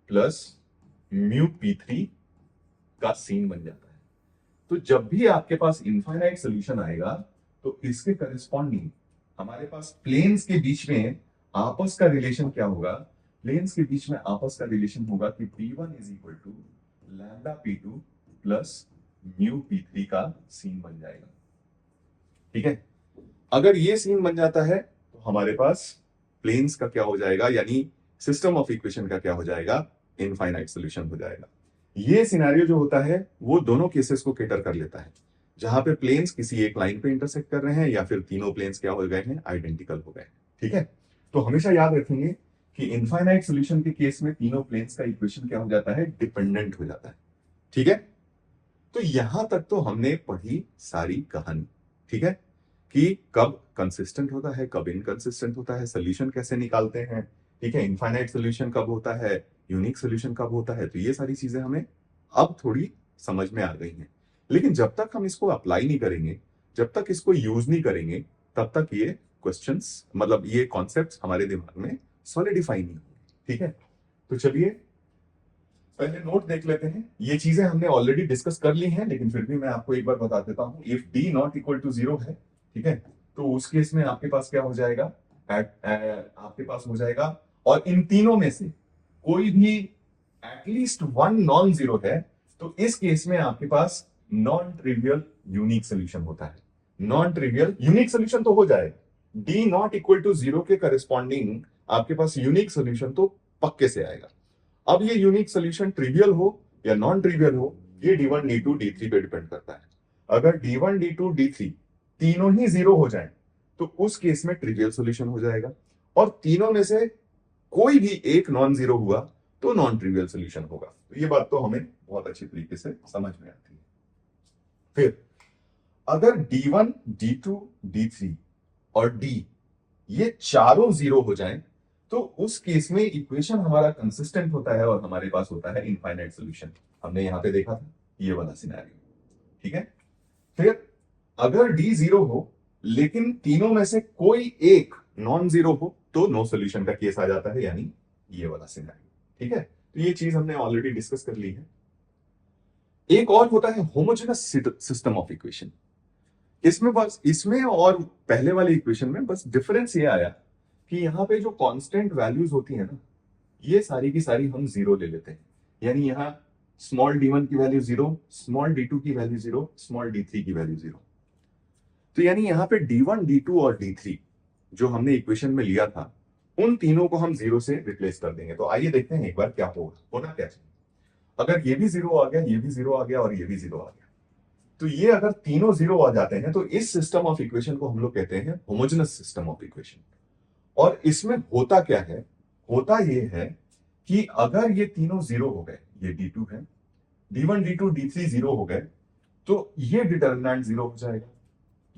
plus mu P3 का सीन बन जाता है। तो जब भी आपके पास इनफाइनाइट सोल्यूशन आएगा तो इसके करस्पॉन्डिंग हमारे पास प्लेन्स के बीच में आपस का रिलेशन क्या होगा? प्लेन्स के बीच में आपस का रिलेशन होगा कि P1 is equal to lambda P2 plus mu P3 का सीन बन जाएगा। ठीक है, अगर ये सीन बन जाता है तो हमारे पास प्लेन्स का क्या हो जाएगा, यानी सिस्टम ऑफ इक्वेशन का क्या हो जाएगा? इनफाइनाइट सोल्यूशन हो जाएगा। ये सिनेरियो जो होता है वो दोनों केसेस को कैटर कर लेता है, जहां पे प्लेन्स किसी एक लाइन पे इंटरसेक्ट कर रहे हैं या फिर तीनों प्लेन्स क्या हो गए हैं? आइडेंटिकल हो गए। ठीक है, तो हमेशा याद रखेंगे कि इनफाइनाइट सोल्यूशन के केस में तीनों प्लेन्स का इक्वेशन क्या हो जाता है? डिपेंडेंट हो जाता है। ठीक है, तो यहां तक तो हमने पढ़ी सारी कहानी, ठीक है, कि कब कंसिस्टेंट होता है, कब इनकंसिस्टेंट होता है, सोल्यूशन कैसे निकालते हैं, ठीक है, इनफाइनाइट सोल्यूशन कब होता है, यूनिक सोल्यूशन कब होता है। तो ये सारी चीजें हमें अब थोड़ी समझ में आ गई हैं। लेकिन जब तक हम इसको अप्लाई नहीं करेंगे, जब तक इसको यूज नहीं करेंगे, तब तक ये क्वेश्चंस, मतलब ये कॉन्सेप्ट्स हमारे दिमाग में सॉलिडिफाई नहीं होंगे, ठीक है। तो चलिए पहले नोट देख लेते हैं। ये चीजें हमने ऑलरेडी डिस्कस कर ली हैं, लेकिन फिर भी मैं आपको एक बार बता देता हूं। If D not equal to 0 है, ठीक है, तो उस केस में आपके पास क्या हो जाएगा, आपके पास हो जाएगा, और इन तीनों में से कोई भी एटलीस्ट वन नॉन जीरो है, तो इस केस में आपके पास नॉन ट्रिवियल यूनिक सोल्यूशन होता है। नॉन ट्रिवियल यूनिक सोल्यूशन तो हो जाएगा, डी नॉट इक्वल टू 0 के करस्पॉन्डिंग आपके पास यूनिक सोल्यूशन तो पक्के से आएगा। अब ये यूनिक सोल्यूशन ट्रिवियल हो या नॉन ट्रिवियल हो, ये D1 D2 D3 पे डिपेंड करता है। अगर D1 D2 D3 तीनों ही 0 हो जाएं, तो उस केस में ट्रिवियल सोल्यूशन हो जाएगा, और तीनों में से कोई भी एक नॉन जीरो हुआ तो नॉन ट्रिवियल सोल्यूशन होगा। तो ये बात तो हमें बहुत अच्छी तरीके से समझ में आती है। फिर अगर D1 D2 D3 और D ये चारों 0 हो जाएं, तो उस केस में इक्वेशन हमारा कंसिस्टेंट होता है और हमारे पास होता है इनफाइनाइट सोल्यूशन। हमने यहां पे देखा था ये वाला सिनेरियो, ठीक है। फिर अगर डी 0 हो लेकिन तीनों में से कोई एक नॉन जीरो हो, तो नो सोल्यूशन का केस आ जाता है, यानी ये वाला सिनेरियो, ठीक है। तो ये चीज हमने ऑलरेडी डिस्कस कर ली है। एक और होता है होमोजेनस सिस्टम ऑफ इक्वेशन। इसमें और पहले वाले इक्वेशन में बस डिफरेंस ये आया कि यहां पे जो कांस्टेंट वैल्यूज होती है ना, ये सारी की सारी हम 0 ले लेते हैं। यानी यहां स्मॉल d1 की वैल्यू 0, स्मॉल d2 की वैल्यू 0, स्मॉल d3 की वैल्यू 0। तो यानी यहां पे d1 d2 और d3 जो हमने इक्वेशन में लिया था, उन तीनों को हम 0 से रिप्लेस कर देंगे। तो आइए देखते हैं एक बार क्या होना क्या चाहिए। अगर ये भी 0 आ गया, ये भी 0 आ गया और ये भी 0 आ गया, तो ये अगर तीनों 0 आ जाते हैं, तो इस सिस्टम ऑफ इक्वेशन को हम लोग कहते हैं होमोजेनस सिस्टम ऑफ इक्वेशन। और इसमें होता क्या है, होता यह है कि अगर ये तीनों 0 हो गए, ये D2 है, D1 D2 D3 0 हो गए, तो ये डिटर्मिनेंट 0 हो जाएगा,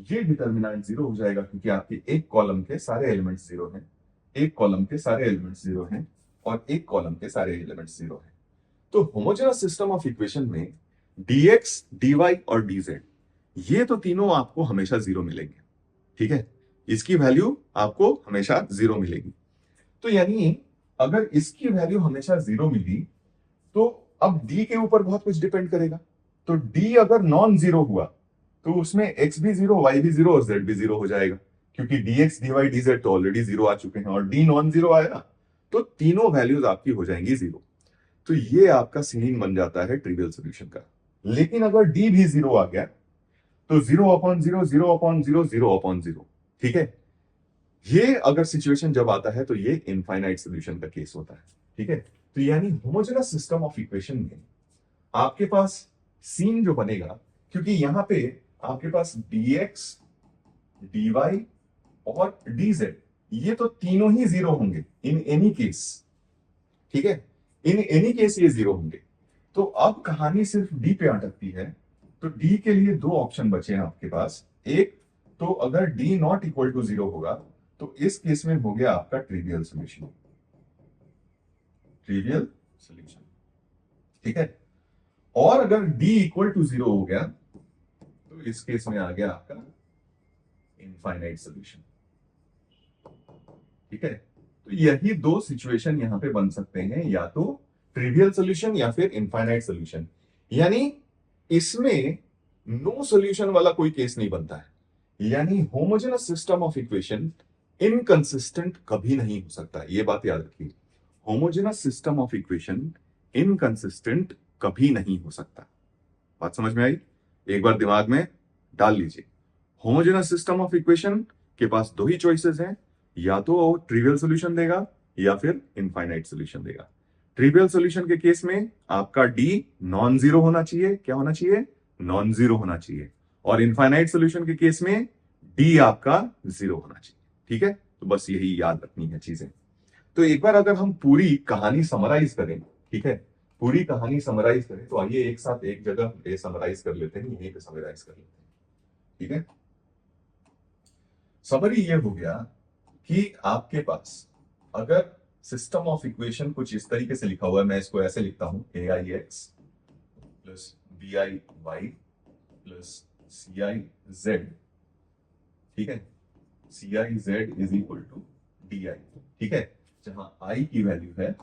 ये डिटर्मिनेंट 0 हो जाएगा, क्योंकि आपके एक कॉलम के सारे एलिमेंट्स 0 हैं, एक कॉलम के सारे एलिमेंट्स 0 हैं, और एक कॉलम के सारे एलिमेंट्स 0 हैं। तो होमोजेनस सिस्टम ऑफ इक्वेशन में dx, dy और dz ये तो तीनों आपको हमेशा 0 मिलेंगे, ठीक है। इसकी वैल्यू आपको हमेशा 0 मिलेगी। तो यानी अगर इसकी वैल्यू हमेशा 0 मिली, तो अब d के ऊपर बहुत कुछ डिपेंड करेगा। तो d अगर नॉन जीरो हुआ, तो उसमें x भी 0, y भी 0 और z भी 0 हो जाएगा, क्योंकि dx, dy, dz तो ऑलरेडी 0 आ चुके हैं, और d नॉन जीरो आएगा तो तीनों वैल्यूज आपकी हो जाएंगी 0। तो ये आपका सीन बन जाता है ट्रिवियल सॉल्यूशन का। लेकिन अगर d भी 0 आ गया, तो 0/0, 0/0, 0/0, ठीक है। ये अगर सिचुएशन जब आता है, तो ये इनफाइनाइट सोल्यूशन का केस होता है, ठीक है। तो यानी होमोजेनस सिस्टम ऑफ इक्वेशन में आपके पास सीन जो बनेगा, क्योंकि यहां पे आपके पास dx, dy और dz ये तो तीनों ही 0 होंगे इन एनी केस, ठीक है। इन एनी केस ये 0 होंगे। तो अब कहानी सिर्फ डी पे अटकती है। तो डी के लिए दो ऑप्शन बचे हैं आपके पास। एक, तो अगर डी नॉट इक्वल टू 0 होगा, तो इस केस में हो गया आपका ट्रिवियल सॉल्यूशन, ट्रिवियल सॉल्यूशन, ठीक है। और अगर डी इक्वल टू 0 हो गया, तो इस केस में आ गया आपका इनफाइनाइट सॉल्यूशन, ठीक है। तो यही दो सिचुएशन यहां पे बन सकते हैं, या तो ट्रिवियल सॉल्यूशन या फिर इनफाइनाइट सॉल्यूशन। यानी इसमें नो सॉल्यूशन वाला कोई केस नहीं बनता है। यानी homogeneous system of equation inconsistent कभी नहीं हो सकता, ये बात याद रखिए। Homogeneous system of equation inconsistent कभी नहीं हो सकता। बात समझ में आई? एक बार दिमाग में डाल लीजिए। होमोजेनस सिस्टम ऑफ इक्वेशन के पास दो ही चॉइसेस हैं, या तो ट्रिवियल सॉल्यूशन देगा या फिर इनफाइनाइट सॉल्यूशन देगा। ट्रिवियल सॉल्यूशन के केस में आपका डी नॉन जीरो होना चाहिए। क्या होना चाहिए? नॉन जीरो होना चाहिए। और इनफाइनाइट सॉल्यूशन के केस में डी आपका 0 होना चाहिए, ठीक है। तो बस यही याद रखनी है चीजें। तो एक बार अगर हम पूरी कहानी समराइज करें, ठीक है, पूरी कहानी समराइज करें तो आइए एक साथ एक जगह पे समराइज कर लेते हैं, यहीं पे समराइज कर लेते हैं। ठीक है, समरी ये हो गया कि आपके पास अगर सिस्टम ऑफ इक्वेशन कुछ इस तरीके से लिखा हुआ है, मैं इसको ऐसे लिखता हूं A I X plus B I Y plus C I Z. ठीक है, C I Z is equal to D I. ठीक है, जहां आई की वैल्यू है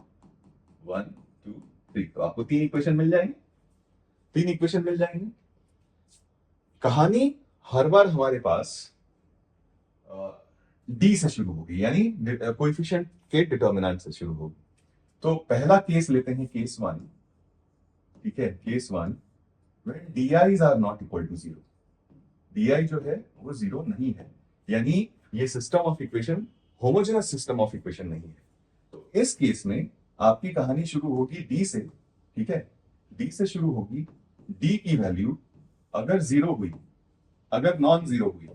1 2 3, तो आपको तीन इक्वेशन मिल जाएंगे, तीन इक्वेशन मिल जाएंगे। कहानी हर बार हमारे पास डी से शुरू होगी, यानी कोएफिशिएंट के डिटर्मिनेंट से शुरू होगी। तो पहला केस लेते हैं, केस वन। ठीक है, case one when di's are not equal to zero, di जो है वो जीरो नहीं है, यानी ये system of equation homogeneous system of equation नहीं है। तो इस केस में आपकी कहानी शुरू होगी डी से। ठीक है, डी से शुरू होगी, डी की वैल्यू अगर जीरो हुई, अगर नॉन जीरो हुई,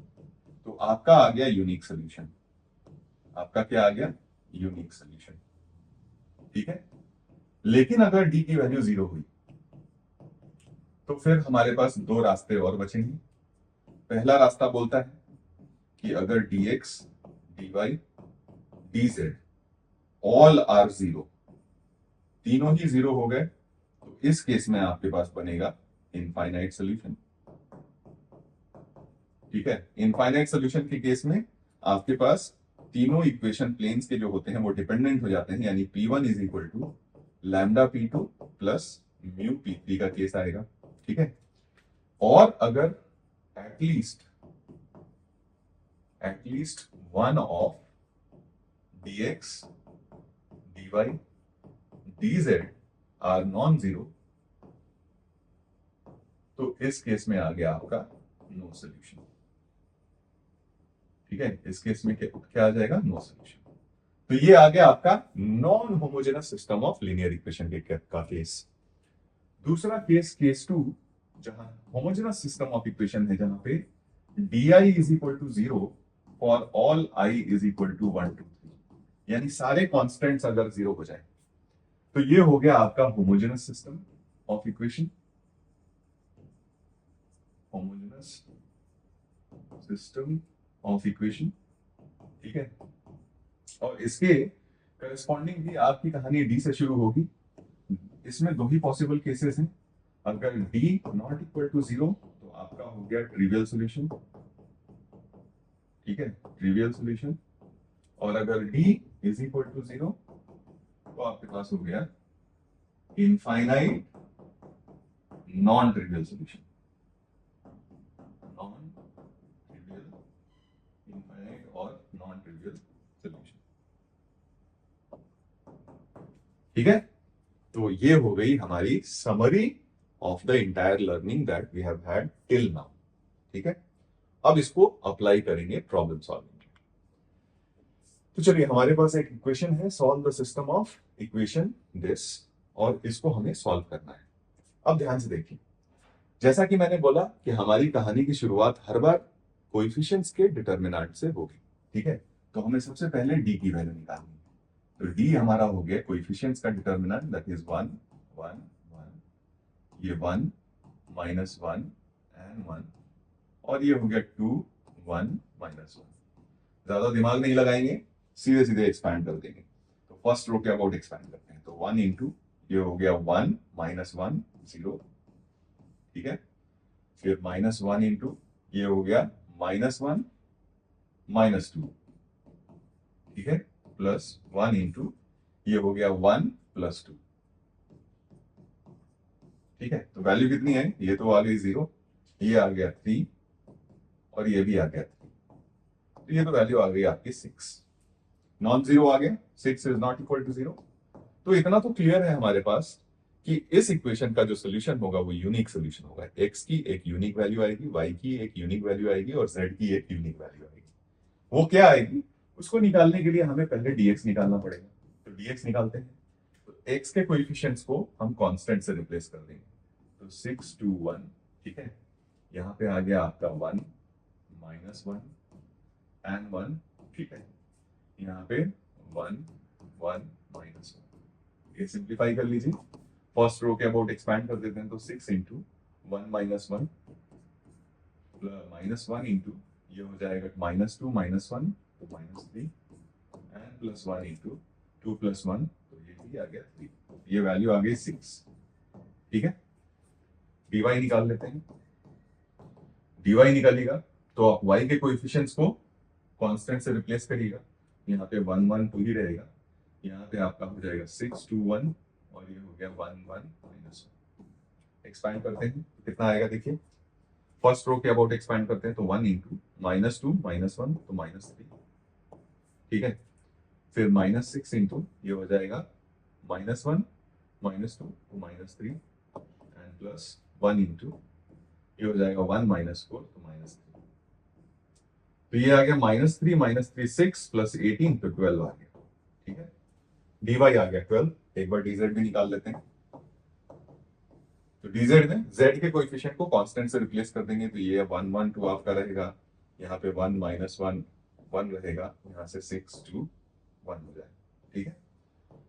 तो आपका आ गया यूनिक सोल्यूशन। आपका क्या आ गया? Unique solution. ठीक है, लेकिन अगर डी की वैल्यू जीरो हुई तो फिर हमारे पास दो रास्ते और बचेंगे। पहला रास्ता बोलता है कि अगर dx, dy, dz all are zero, तीनों ही जीरो हो गए, तो इस केस में आपके पास बनेगा इनफाइनाइट सोल्यूशन। ठीक है, इनफाइनाइट सोल्यूशन के केस में आपके पास तीनों इक्वेशन प्लेन्स के जो होते हैं वो डिपेंडेंट हो जाते हैं, यानी P1 is equal to lambda P2 plus mu P3 का केस आएगा। ठीक है, और अगर at least one of dx, dy, dz are non zero, तो इस केस में आ गया आपका नो सोल्यूशन। ठीक है, इस केस में क्या आ जाएगा? No solution. तो ये आ गया आपका non homogeneous system of linear equation का केस। दूसरा केस, केस टू, जहां होमोजेनस सिस्टम ऑफ इक्वेशन है, जहां पे di is equal to zero for all i is equal to 1 2 3, यानी सारे कांस्टेंट्स अगर जीरो हो जाए, तो ये हो गया आपका homogeneous system of equation. Homogeneous system of equation. ठीक है, और इसके करस्पॉन्डिंग भी आपकी कहानी डी से शुरू होगी। इसमें दो ही पॉसिबल केसेस हैं, अगर D not equal to zero तो आपका हो गया ट्रिवियल सॉल्यूशन। ठीक है, ट्रिवियल सॉल्यूशन, और अगर D is equal to zero तो आपके पास हो गया infinite non trivial solution. Non trivial, infinite और नॉन ट्रिवियल सॉल्यूशन। ठीक है, तो ये हो गई हमारी summary of the entire learning that we have had till now. ठीक है, अब इसको अप्लाई करेंगे प्रॉब्लम सॉल्विंग। तो चलिए, हमारे पास एक इक्वेशन है, solve the system of equation this, और इसको हमें सॉल्व करना है। अब ध्यान से देखिए, जैसा कि मैंने बोला कि हमारी कहानी की शुरुआत हर बार कोएफिशिएंट्स के डिटर्मिनेंट से होगी। ठीक है, तो हमें सबसे पहले डी की वैल्यू निकालनी है। तो डी हमारा हो गया कोएफिशिएंट्स का डिटर्मिनेंट, दैट इज 1 1 1, ये 1 माइनस 1 एंड 1, और ये हो गया 2 1 माइनस 1। ज्यादा दिमाग नहीं लगाएंगे, सीधे सीधे एक्सपैंड कर देंगे। तो फर्स्ट रो के अबाउट एक्सपैंड करते हैं, तो 1 इंटू ये हो गया 1 माइनस 1 0। ठीक है, फिर माइनस 1 इंटू ये हो गया माइनस 1 माइनस 2। ठीक है, प्लस 1 इंटू ये हो गया 1 प्लस 2। ठीक है, तो वैल्यू कितनी है? ये तो आ गई 0, ये आ गया 3, और ये भी आ गया 3, तो ये तो वैल्यू आ गई आपकी 6। नॉन जीरो आ गया, 6 इज नॉट इक्वल टू 0। तो इतना तो क्लियर है हमारे पास कि इस इक्वेशन का जो सोल्यूशन होगा वो यूनिक सोल्यूशन होगा। x की एक यूनिक वैल्यू आएगी, y की एक यूनिक वैल्यू आएगी, और z की एक यूनिक वैल्यू आएगी। वो क्या आएगी, उसको निकालने के लिए हमें पहले dx निकालना पड़ेगा। तो dx निकालते हैं, तो x के कोएफिशिएंट्स को हम कांस्टेंट से रिप्लेस कर देंगे। तो 6 2 1। ठीक है, यहाँ पे आ गया आपका 1 माइनस 1 एंड 1। ठीक है, यहाँ पे 1 1 माइनस 1, ये सिंप्लीफाई कर लीजिए, फर्स्ट रो के अबाउट एक्सपैंड कर देते हैं, तो 6 इंटू 1 - 1 इंटू ये हो जाएगा -2 -1 तो -3 एंड +1 इंटू 2 + 1 तो ये भी आ गया 3, ये वैल्यू आ गई 6। ठीक है, dy निकाल लेते हैं। dy निकालेगा तो आप y के कोएफिशिएंट्स को कांस्टेंट से रिप्लेस करिएगा, यहाँ पे 1 1 2 ही रहेगा, यहाँ पे आपका हो जाएगा 6 2 1 और ये हो गया 1 1 -1। एक्सपैंड करते हैं तो कितना आएगा, देखिए फर्स्ट रो के अबाउट एक्सपैंड करते हैं तो 1 इंटू -2 -1 तो -3। ठीक है, फिर -6 इंटू ये हो जाएगा -1 -2 तो -3 एंड +1 इंटू ये हो जाएगा 1 -4 तो -3। तो ये आ गया -3 -3 6 + 18 तो 12 आ गया। ठीक है, dy आ गया 12। एक बार dz भी निकाल लेते हैं, तो dz में z के कोएफिशिएंट को कांस्टेंट से रिप्लेस कर देंगे, तो ये 1 1 2 आपका रहेगा, यहाँ पे 1 -1 1 रहेगा, यहाँ से 6 2 1 हो जाएगा। ठीक है,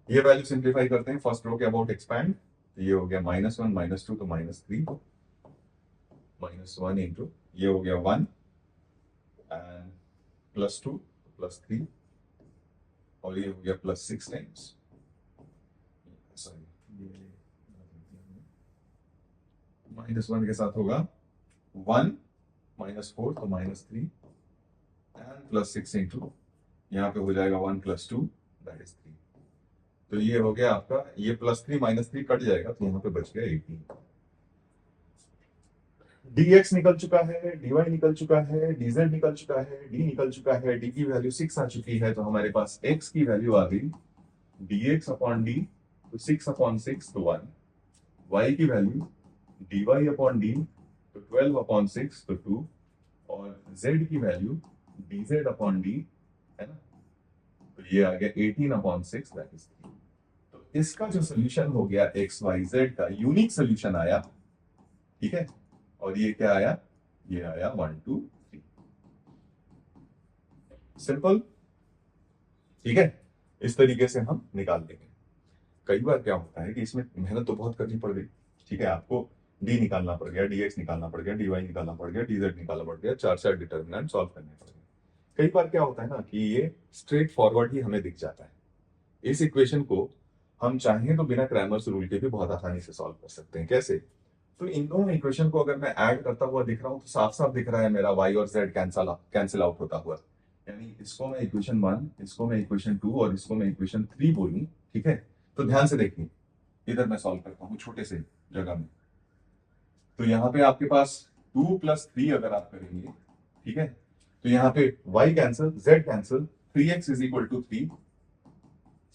ये वैल्यू सिंप्लीफाई करते हैं, फर्स्ट रो के अबाउट एक्सपैंड, तो ये हो गया -1 -2 तो -3 -1 इंटू ये हो गया 1 एंड +2 +3 और ये हो गया +6 टाइम्स, सॉरी -1 के साथ होगा 1 -4 तो -3 एंड +6 इंटू यहाँ पे हो जाएगा 1 +2 दैट इज 3। तो ये हो गया आपका, ये +3 -3 कट जाएगा तो यहाँ पे बच गया 18। dx निकल चुका है, dy निकल चुका है, dz निकल चुका है, d निकल चुका है, d की वैल्यू 6 आ चुकी है, तो हमारे पास x की वैल्यू आ गई dx अपॉन d तो 6/6 तो 1, y की वैल्यू dy अपॉन d तो 12/6 तो 2 और z की वैल्यू dz अपॉन d है ना, तो ये आ गया 18/6 दैट इज 3। तो इसका जो सोल्यूशन हो गया एक्स वाई जेड का यूनिक सोल्यूशन आया। ठीक है, और ये क्या आया, ये आया 1 2 3, सिंपल। ठीक है, इस तरीके से हम निकाल देंगे। कई बार क्या होता है कि इसमें मेहनत तो बहुत करनी पड़ गई। ठीक है, आपको डी निकालना पड़ गया, dx निकालना पड़ गया, dy निकालना पड़ गया, dz निकालना पड़ गया, 4 डिटर्मिनेंट सॉल्व करने पड़ गए। कई बार क्या होता है ना कि ये स्ट्रेट फॉरवर्ड ही हमें दिख जाता है। इस इक्वेशन को हम चाहें तो बिना क्रैमर्स रूल के भी बहुत आसानी से सॉल्व कर सकते हैं। कैसे, तो इन दोनों इक्वेशन को अगर मैं ऐड करता हुआ दिख रहा हूं तो साफ साफ दिख रहा है मेरा y और z कैंसिल आउट होता हुआ, यानी इसको मैं इक्वेशन 1, इसको मैं इक्वेशन 2 और इसको मैं इक्वेशन 3 बोलूं। ठीक है, तो ध्यान से देखिए, इधर मैं सॉल्व करता हूं छोटे से जगह में, तो यहाँ पे आपके पास 2 + 3 अगर आप करेंगे, ठीक है, तो यहाँ पे y cancel, z cancel, 3x = 3,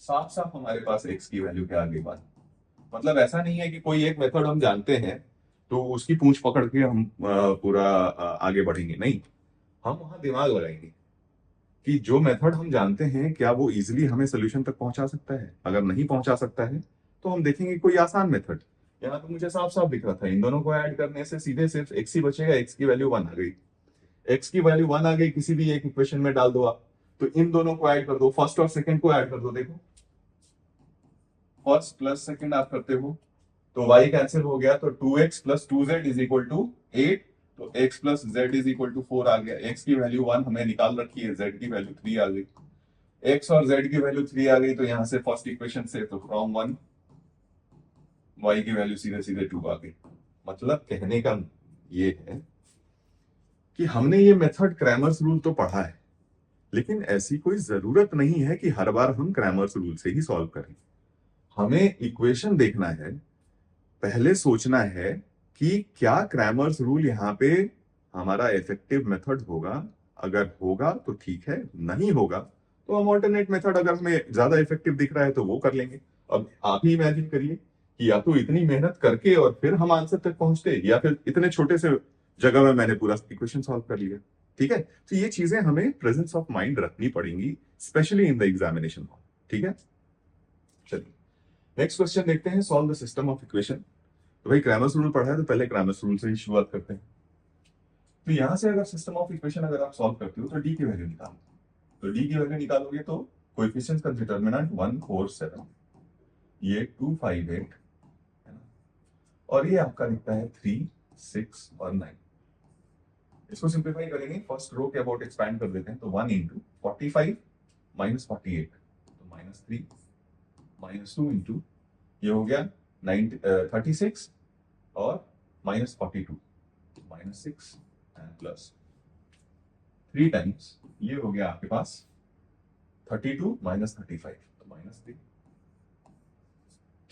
साफ साफ हमारे पास x की वैल्यू क्या आ गई 1। मतलब ऐसा नहीं है कि कोई एक मेथड हम जानते हैं तो उसकी पूंछ पकड़ के हम पूरा आगे बढ़ेंगे, नहीं, हम वहां दिमाग लगाएंगे कि जो मेथड हम जानते हैं क्या वो इजीली हमें सोल्यूशन तक पहुंचा सकता है। अगर नहीं पहुंचा सकता है तो हम देखेंगे कोई आसान मेथड। यहाँ तो मुझे साफ साफ दिख रहा था, इन दोनों को ऐड करने से सीधे सिर्फ x ही बचेगा, x की वैल्यू 1 आ गई, x की वैल्यू 1 आ गई, किसी भी एक इक्वेशन में डाल दो आप, तो इन दोनों को ऐड कर दो, फर्स्ट और सेकंड को ऐड कर दो। देखो फर्स्ट प्लस सेकंड आप करते हो तो y कैंसिल हो गया, तो 2x + 2z = 8, तो x + z = 4 आ गया। x की वैल्यू 1 हमने निकाल रखी है, z की वैल्यू 3 आ गई, x और z की वैल्यू 3 आ गई, तो यहां से फर्स्ट इक्वेशन से तो फ्रॉम 1 y की वैल्यू सीधे सीधे 2 आ गई। मतलब कहने का ये है कि हमने ये मेथड क्रैमर्स रूल तो पढ़ा है, लेकिन ऐसी कोई जरूरत नहीं है कि हर बार हम क्रैमर्स रूल से ही सॉल्व करें। हमें इक्वेशन देखना है, पहले सोचना है कि क्या क्रैमर्स रूल यहाँ पे हमारा इफेक्टिव मेथड होगा। अगर होगा तो ठीक है, नहीं होगा तो हम ऑल्टरनेट मेथड अगर हमें ज्यादा इफेक्टिव दिख रहा है तो वो कर लेंगे। अब आप ही इमेजिन करिए कि या तो इतनी मेहनत करके और फिर हम आंसर तक पहुंचते, या फिर इतने छोटे से जगह में मैंने पूरा इक्वेशन सॉल्व कर लिया। ठीक है, तो ये चीजें हमें प्रेजेंस ऑफ माइंड रखनी पड़ेंगी, specially in the examination hall. ठीक है, चलिए नेक्स्ट क्वेश्चन देखते हैं, solve the system of equation. तो भाई क्रैमर्स रूल पढ़ा है तो पहले क्रैमर्स रूल से ही शुरुआत करते हैं। तो यहां से अगर सिस्टम ऑफ इक्वेशन अगर आप सॉल्व करते हो तो डी की वैल्यू निकालो, तो डी की वैल्यू निकालोगे तो कोएफिशिएंट्स का डिटरमिनेंट 1 4 7, ये 2 5 8 और ये आपका दिखता है 3, 6 और 9। इसको सिंप्लीफाई करेंगे, फर्स्ट रो के अबाउट एक्सपैंड कर देते हैं, तो 1 इंटू 45 माइनस 48, तो -3 -2 इंटू ये हो गया 36 और -42, -6 एंड प्लस 3 टाइम्स ये हो गया आपके पास 32 -35, तो -3,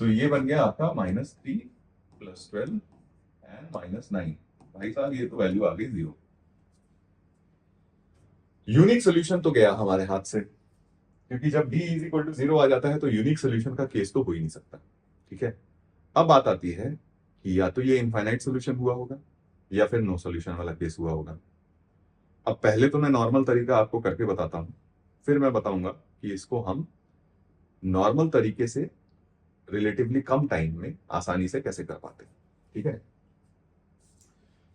तो ये बन गया आपका -3 + 12 एंड -9। भाई साहब ये तो वैल्यू आ गई 0। यूनिक सोल्यूशन तो गया हमारे हाथ से, क्योंकि जब d = 0 आ जाता है तो यूनिक सोल्यूशन का केस तो हो ही नहीं सकता। ठीक है, अब बात आती है कि या तो ये इनफाइनाइट सोल्यूशन हुआ होगा या फिर नो सोल्यूशन वाला केस हुआ होगा। अब पहले तो मैं नॉर्मल तरीका आपको करके बताता हूं, फिर मैं बताऊंगा कि इसको हम नॉर्मल तरीके से रिलेटिवली कम टाइम में आसानी से कैसे कर पाते हैं। ठीक है,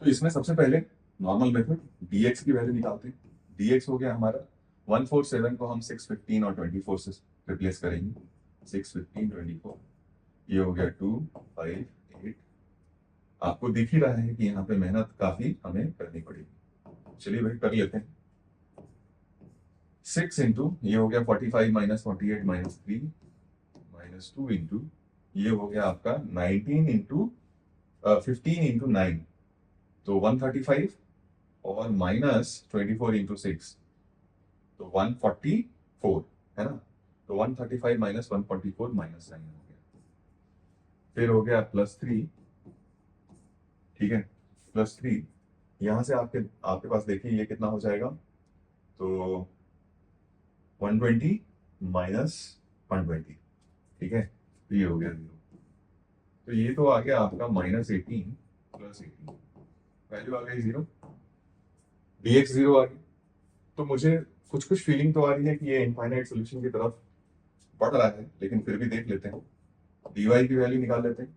तो इसमें सबसे पहले नॉर्मल मेथड dx की वैल्यू निकालते हैं। dx हो गया हमारा 147 को हम 6, 15 और 24 से रिप्लेस करेंगे। 6, 15, 24, ये हो गया 2, 5, 8। आपको दिख ही रहा है कि यहाँ पे मेहनत काफी हमें करनी पड़ेगी। चलिए भाई कर लेते हैं। 6 इंटू ये हो गया 45 माइनस 48 माइनस 3 माइनस 2 इंटू ये हो गया आपका 19 इंटू 15 इंटू 9, तो 135 और -24 इंटू 6, तो 144 है ना, तो 135 माइनस 144 माइनस 9 हो गया। फिर हो गया +3, ठीक है, +3 यहां से आपके आपके पास देखिए ये कितना हो जाएगा, तो 120 माइनस 120, ठीक है, तो ये हो गया 0। तो ये तो आ गया आपका -18 + 18, वैल्यू आ गई 0, dx 0 आ गई। तो मुझे कुछ कुछ फीलिंग तो आ रही है कि ये इनफाइनाइट सोल्यूशन की तरफ बढ़ रहा है, लेकिन फिर भी देख लेते हैं। dy की वैल्यू निकाल लेते हैं।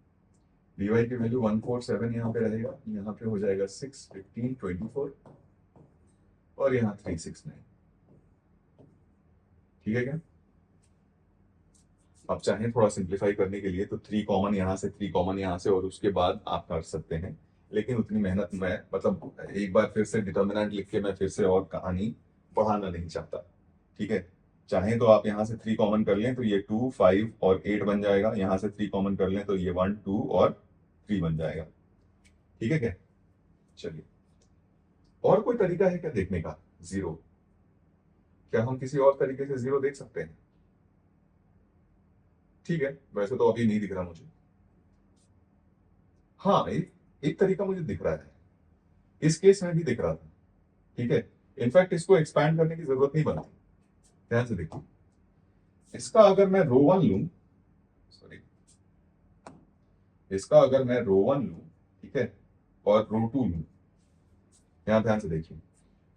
dy की वैल्यू 147 यहाँ पे रहेगा, यहाँ पे हो जाएगा 6, 15, 24 और यहाँ 3, 6, 9। ठीक है क्या? आप चाहें थोड़ा सिंप्लीफाई करने के लिए तो 3 कॉमन यहाँ से, 3 कॉमन यहाँ से और उसके बाद आप कर सकते हैं, लेकिन उतनी मेहनत मैं मतलब एक बार फिर से डिटर्मिनेंट लिख के मैं फिर से और कहानी बढ़ाना नहीं चाहता। ठीक है, चाहें तो आप यहाँ से 3 कॉमन कर लें तो ये 2, 5 और 8 बन जाएगा, यहाँ से 3 कॉमन कर लें तो ये 1, 2 और 3 बन जाएगा। ठीक है क्या? चलिए, और कोई तरीका है क्या देखने का जीरो? क्या हम किसी और तरीके से जीरो देख सकते हैं? ठीक है, वैसे तो अभी नहीं दिख रहा मुझे। हाँ, एक तरीका मुझे दिख रहा है, इस केस में भी दिख रहा था। ठीक है, इनफैक्ट इसको एक्सपैंड करने की जरूरत नहीं बनती। ध्यान से देखिए, इसका अगर मैं रो 1 लूं, सॉरी, इसका अगर मैं रो 1 लूं, ठीक है, और रो 2 लूं, यहां ध्यान से देखिए,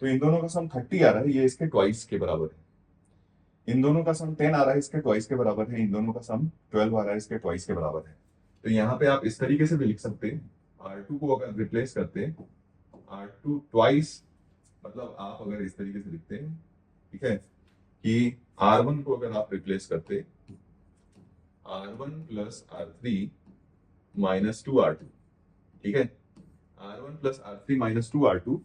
तो इन दोनों का सम 30 आ रहा है, ये इसके ट्वाइस के बराबर है। इन दोनों का सम 10 आ रहा है, इसके ट्वाइस के बराबर है। इन दोनों का सम 12 आ रहा है, इसके ट्वाइस के बराबर है। तो यहाँ पे आप इस तरीके से भी लिख सकते हैं, R2 को अगर रिप्लेस करते हैं, R2 ट्वाइस, मतलब आप अगर इस तरीके से लिखते हैं, ठीक है, कि R1 को अगर आप रिप्लेस करते R1 + R3 - 2R2, ठीक है, R1 + R3 - 2R2,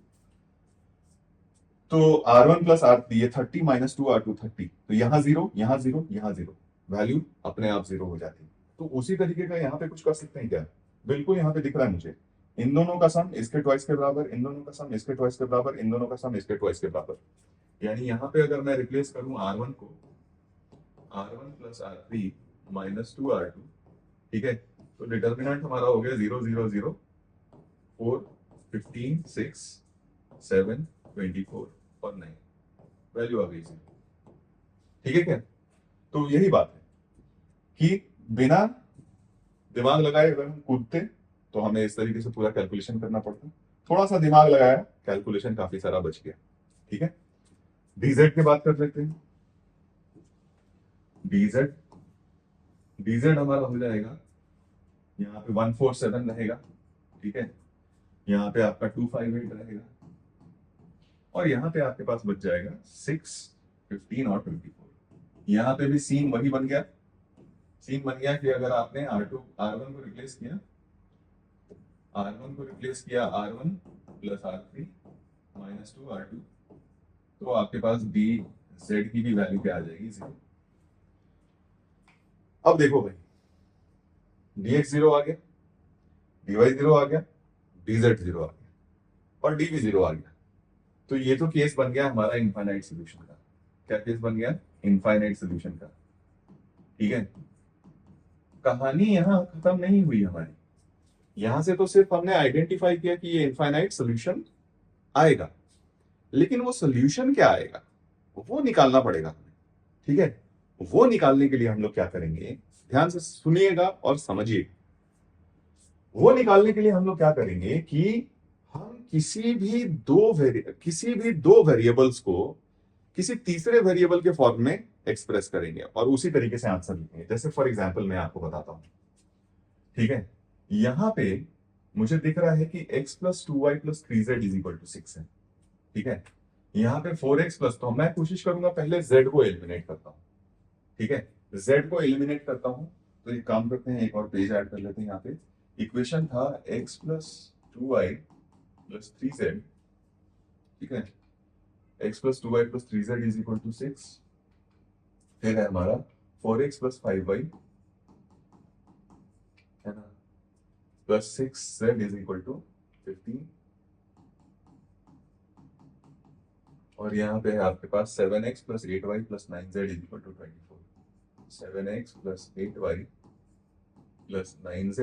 तो R1 + R3 ये 30 - 2R2 30, तो यहाँ 0, यहाँ 0, यहाँ 0, वैल्यू अपने आप 0 हो जाती है। तो उसी तरीके का यहाँ पे कुछ कर सकते हैं क्या? बिल्कुल यहाँ पे दिख रहा है मुझे, इन दोनों का सम इसके ट्वाइस के बराबर, इन दोनों का सम इसके ट्वाइस के बराबर, इन दोनों का सम इसके ट्वाइस के बराबर। यानी यहाँ पे अगर मैं रिप्लेस करूं R1 को R1 + R3 - 2R2, ठीक है, तो डिटर्मिनेंट हमारा हो गया 0, 0, 0, 4, 15, 6, 7, 24 और 9, वैल्यू आ गई 0। ठीक है क्या? तो यही बात है कि बिना दिमाग लगाए अगर हम कूदते तो हमें इस तरीके से पूरा कैलकुलेशन करना पड़ता। थोड़ा सा दिमाग लगाया, कैलकुलेशन काफी सारा बच गया। ठीक है, dz की बात कर लेते हैं। dz dz हमारा हो जाएगा, यहाँ पे 147 रहेगा, ठीक है, यहाँ पे आपका 258 रहेगा और यहाँ पे आपके पास बच जाएगा 6, 15 और 24। यहाँ पे भी सीन वही बन गया, सीन बन गया कि अगर आपने R1 को रिप्लेस किया R1 को रिप्लेस किया R1 plus R3 minus 2 R2, तो आपके पास डी जेड की भी वैल्यू क्या आ जाएगी 0। अब देखो भाई, dx 0 आ गया, dy 0 आ गया, dz 0 आ गया और d भी 0 आ गया। तो ये तो केस बन गया हमारा इनफाइनाइट सोल्यूशन का। क्या केस बन गया? इनफाइनाइट सोल्यूशन का। ठीक है, कहानी यहां खत्म नहीं हुई हमारी। यहां से तो सिर्फ हमने आइडेंटिफाई किया कि ये इनफाइनाइट सोल्यूशन आएगा, लेकिन वो सोल्यूशन क्या आएगा वो निकालना पड़ेगा हमें। ठीक है, वो निकालने के लिए हम लोग क्या करेंगे, ध्यान से सुनिएगा और समझिए। वो निकालने के लिए हम लोग क्या करेंगे कि हम किसी भी दो वेरिएबल्स को किसी तीसरे वेरिएबल के फॉर्म में एक्सप्रेस करेंगे और उसी तरीके से आंसर लिखेंगे। जैसे फॉर एग्जांपल मैं आपको बताता हूं। ठीक है, यहां पे मुझे दिख रहा है कि x plus 2y plus 3z is equal to 6 है। ठीक है, यहाँ पे 4x प्लस, तो मैं कोशिश करूंगा पहले z को एलिमिनेट करता हूं। ठीक है, z को एलिमिनेट करता हूं। तो एक काम करते हैं, एक और पेज ऐड कर लेते हैं। यहाँ पे इक्वेशन था x plus 2y plus 3z। ठीक है, x plus 2y plus 3z is equal to 6। फिर है हमारा 4x प्लस 5y, है ना, plus 6z is equal to 15। और यहाँ पे है आपके पास 7x plus 8y plus 9z is equal to 24। 7x plus 8y plus 9z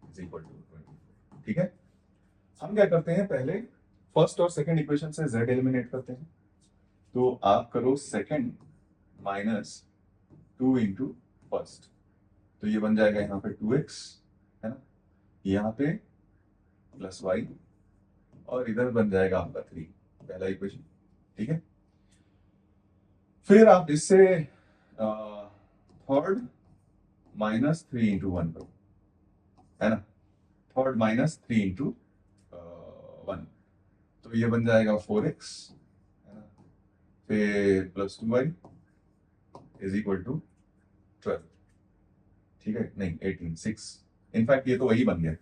is equal to 24। ठीक है, हम क्या करते हैं, पहले फर्स्ट और सेकंड इक्वेशन से z एलिमिनेट करते हैं। तो आप करो सेकंड माइनस 2 इंटू फर्स्ट, तो ये बन जाएगा यहाँ पे 2x, है ना, यहाँ पे प्लस y और इधर बन जाएगा आपका 3, पहला इक्वेशन। ठीक है, फिर आप इससे थर्ड माइनस 3 इंटू 1 करो, है ना, थर्ड माइनस 3 इंटू 1, तो ये बन जाएगा 4x, है ना, फिर plus 2y is equal to 12। ठीक है, नहीं 18, 6, इनफैक्ट ये तो वही बन गया।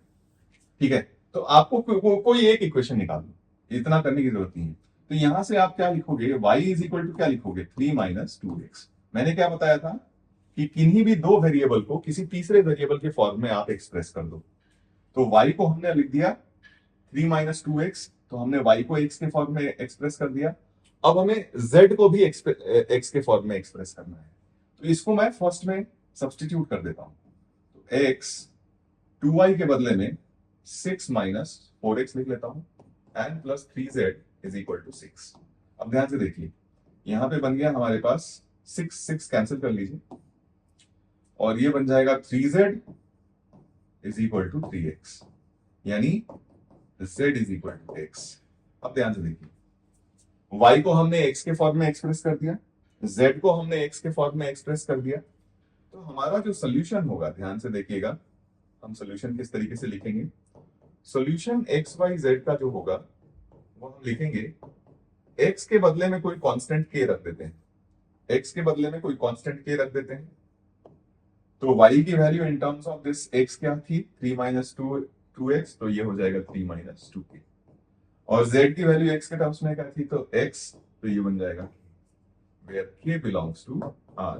ठीक है, तो आपको कोई एक इक्वेशन निकाल लो, इतना करने की जरूरत नहीं है। तो यहां से आप क्या लिखोगे, y इज इक्वल टू क्या लिखोगे, 3 माइनस 2x। मैंने क्या बताया था कि किन्हीं भी दो वेरिएबल को किसी तीसरे वेरिएबल के फॉर्म में आप एक्सप्रेस कर दो। तो y को हमने लिख दिया 3 माइनस 2x, तो हमने y को x के फॉर्म में एक्सप्रेस कर दिया। अब हमें z को भी x के फॉर्म में एक्सप्रेस करना है, तो इसको मैं फर्स्ट में सब्सटीट्यूट कर देता हूं। तो x 2y के बदले में 6 माइनस 4x लिख लेता हूं, and plus 3z is equal to 6। अब ध्यान से देखिए, यहां पे बन गया हमारे पास 6, 6 कैंसिल कर लीजिए और ये बन जाएगा 3z is equal to 3x, यानी z is equal to x। अब ध्यान से देखिए, y को हमने x के फॉर्म में एक्सप्रेस कर दिया, z को हमने x के फॉर्म में एक्सप्रेस कर दिया। तो हमारा जो सोल्यूशन होगा, ध्यान से देखिएगा, हम सोल्यूशन किस तरीके से लिखेंगे। सोल्यूशन एक्स वाई जेड का जो होगा वो हम लिखेंगे, x के बदले में कोई कांस्टेंट k रख देते हैं, x के बदले में कोई कांस्टेंट k रख देते हैं। तो y की value in terms of this x क्या थी, 3 माइनस 2x, तो ये हो जाएगा 3 माइनस 2k। और z की वैल्यू x के टर्म्स में क्या थी, तो x, तो ये बन जाएगा where k belongs to r।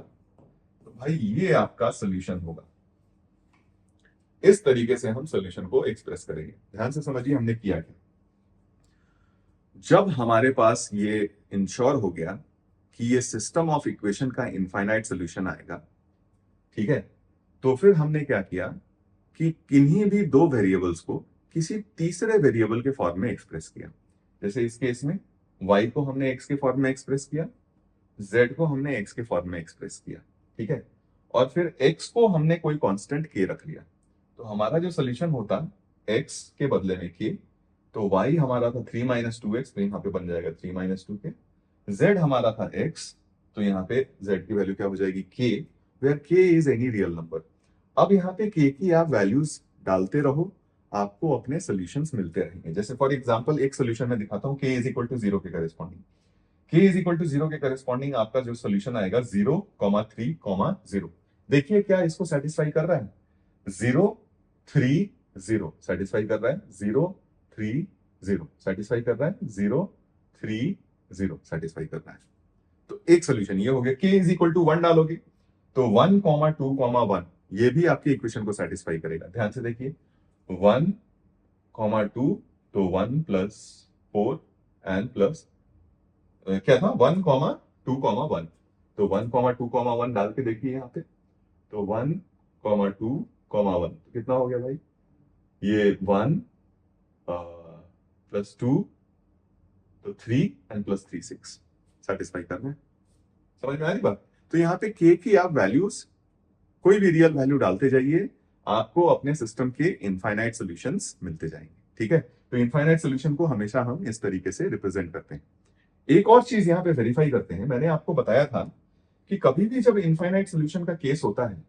तो भाई ये आपका सोल्यूशन होगा। इस तरीके से हम सॉल्यूशन को एक्सप्रेस करेंगे। ध्यान से समझिए हमने किया क्या। जब हमारे पास ये इंश्योर हो गया कि ये सिस्टम ऑफ इक्वेशन का इनफाइनाइट सॉल्यूशन आएगा, ठीक है, तो फिर हमने क्या किया कि किन्हीं भी दो वेरिएबल्स को किसी तीसरे वेरिएबल के फॉर्म में एक्सप्रेस किया। जैसे इस केस में y को हमने x के फॉर्म में एक्सप्रेस किया, z को हमने x के फॉर्म में एक्सप्रेस किया। ठीक है, और फिर x को हमने कोई कांस्टेंट k रख लिया। तो हमारा जो सोल्यूशन होता x के बदले में k, तो y हमारा था 3 माइनस 2x, तो यहाँ पे बन जाएगा 3 माइनस 2k। z हमारा था x, तो यहाँ पे z की वैल्यू क्या हो जाएगी, k, where k is any real number. अब यहाँ पे k की आप वैल्यूज डालते रहो, आपको अपने सॉल्यूशंस मिलते रहेंगे। जैसे फॉर एग्जांपल एक सॉल्यूशन में दिखाता हूँ, k इज इक्वल टू 0 के corresponding, k is equal to 0 के करेस्पॉन्डिंग आपका जो सॉल्यूशन आएगा 0, 3, 0। देखिए क्या इसको सेटिस्फाई कर रहा है, 0, 3, 0 सेटिस्फाई कर रहा है, 0 3 0 सेटिस्फाई कर रहा है, 0 3 0 सेटिस्फाई कर रहा है। तो एक सोल्यूशन ये हो गया, k इज इक्वल टू 1 डालोगे तो 1 2 1 ये भी आपकी इक्वेशन को सेटिस्फाई करेगा। ध्यान से देखिए, 1 2 तो 1 प्लस 4 एंड प्लस क्या था, 1 2 1 तो 1 2 1 डाल के देखिए यहाँ पे, तो 1 2 1 तो कितना हो गया भाई, ये 1 प्लस 2 तो 3 एंड प्लस 3 6 सेटिस्फाई करना है। समझ में आ रही बात? तो यहाँ पे k की आप वैल्यूज कोई भी रियल वैल्यू डालते जाइए, आपको अपने सिस्टम के इनफाइनाइट सॉल्यूशंस मिलते जाएंगे। ठीक है, तो इनफाइनाइट सॉल्यूशन को हमेशा हम इस तरीके से रिप्रेजेंट करते हैं। एक और चीज यहाँ पे वेरीफाई करते हैं, मैंने आपको बताया था कि कभी भी जब इनफाइनाइट सॉल्यूशन का केस होता है,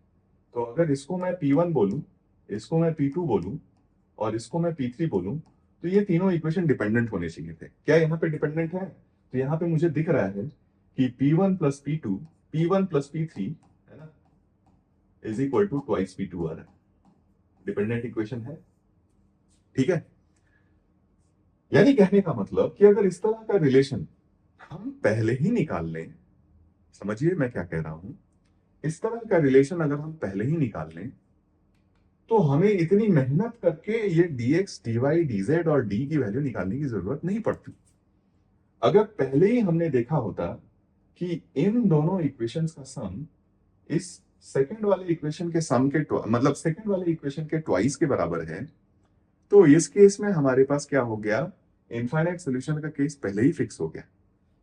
तो अगर इसको मैं P1 बोलूं, इसको मैं P2 बोलूं और इसको मैं P3 बोलूं, तो ये तीनों इक्वेशन डिपेंडेंट होने चाहिए थे। क्या यहाँ पे डिपेंडेंट है? तो यहाँ पे मुझे दिख रहा है कि P1 plus P2, P1 plus P3 है ना, is equal to twice P2 आ रहा है। डिपेंडेंट इक्वेशन है। ठीक है, यानी कहने का मतलब कि अगर इस तरह का रिलेशन हम पहले ही निकाल लें, समझिए मैं क्या कह रहा हूं, इस तरह का रिलेशन अगर हम पहले ही निकाल लें, तो हमें इतनी मेहनत करके ये dx, dy, dz और d की वैल्यू निकालने की जरूरत नहीं पड़ती। अगर पहले ही हमने देखा होता कि इन दोनों इक्वेशंस का सम इस सेकंड वाले इक्वेशन के सम के मतलब सेकंड वाले इक्वेशन के ट्वाइस के बराबर है, तो इस केस में हमारे पास क्या हो गया, इनफाइनाइट सॉल्यूशन का केस पहले ही फिक्स हो गया।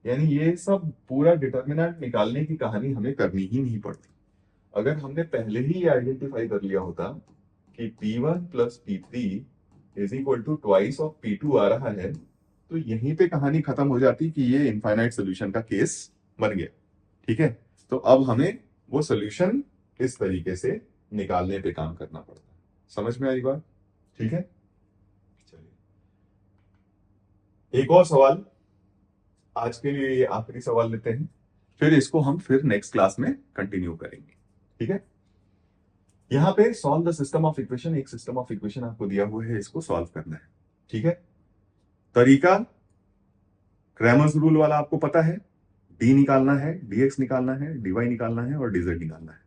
यानी ये सब पूरा डिटर्मिनेंट निकालने की कहानी हमें करनी ही नहीं पड़ती। अगर हमने पहले ही ये आइडेंटिफाई कर लिया होता कि P1 plus P3 is equal to twice of P2 आ रहा है, तो यहीं पे कहानी खत्म हो जाती कि ये इनफाइनाइट सॉल्यूशन का केस बन गया। ठीक है, तो अब हमें वो सॉल्यूशन इस तरीके से निकालने पे काम करना पड़ता है। समझ में आई बात? ठीक है, चलिए एक और सवाल, आज के लिए ये आखिरी सवाल लेते हैं, फिर इसको हम फिर नेक्स्ट क्लास में कंटिन्यू करेंगे। ठीक है, यहां पे solve the system of equation, एक सिस्टम ऑफ इक्वेशन आपको दिया हुआ है, इसको सॉल्व करना है। ठीक है, तरीका क्रैमर्स रूल वाला आपको पता है, डी निकालना है, dx निकालना है, dy निकालना है और dz निकालना है।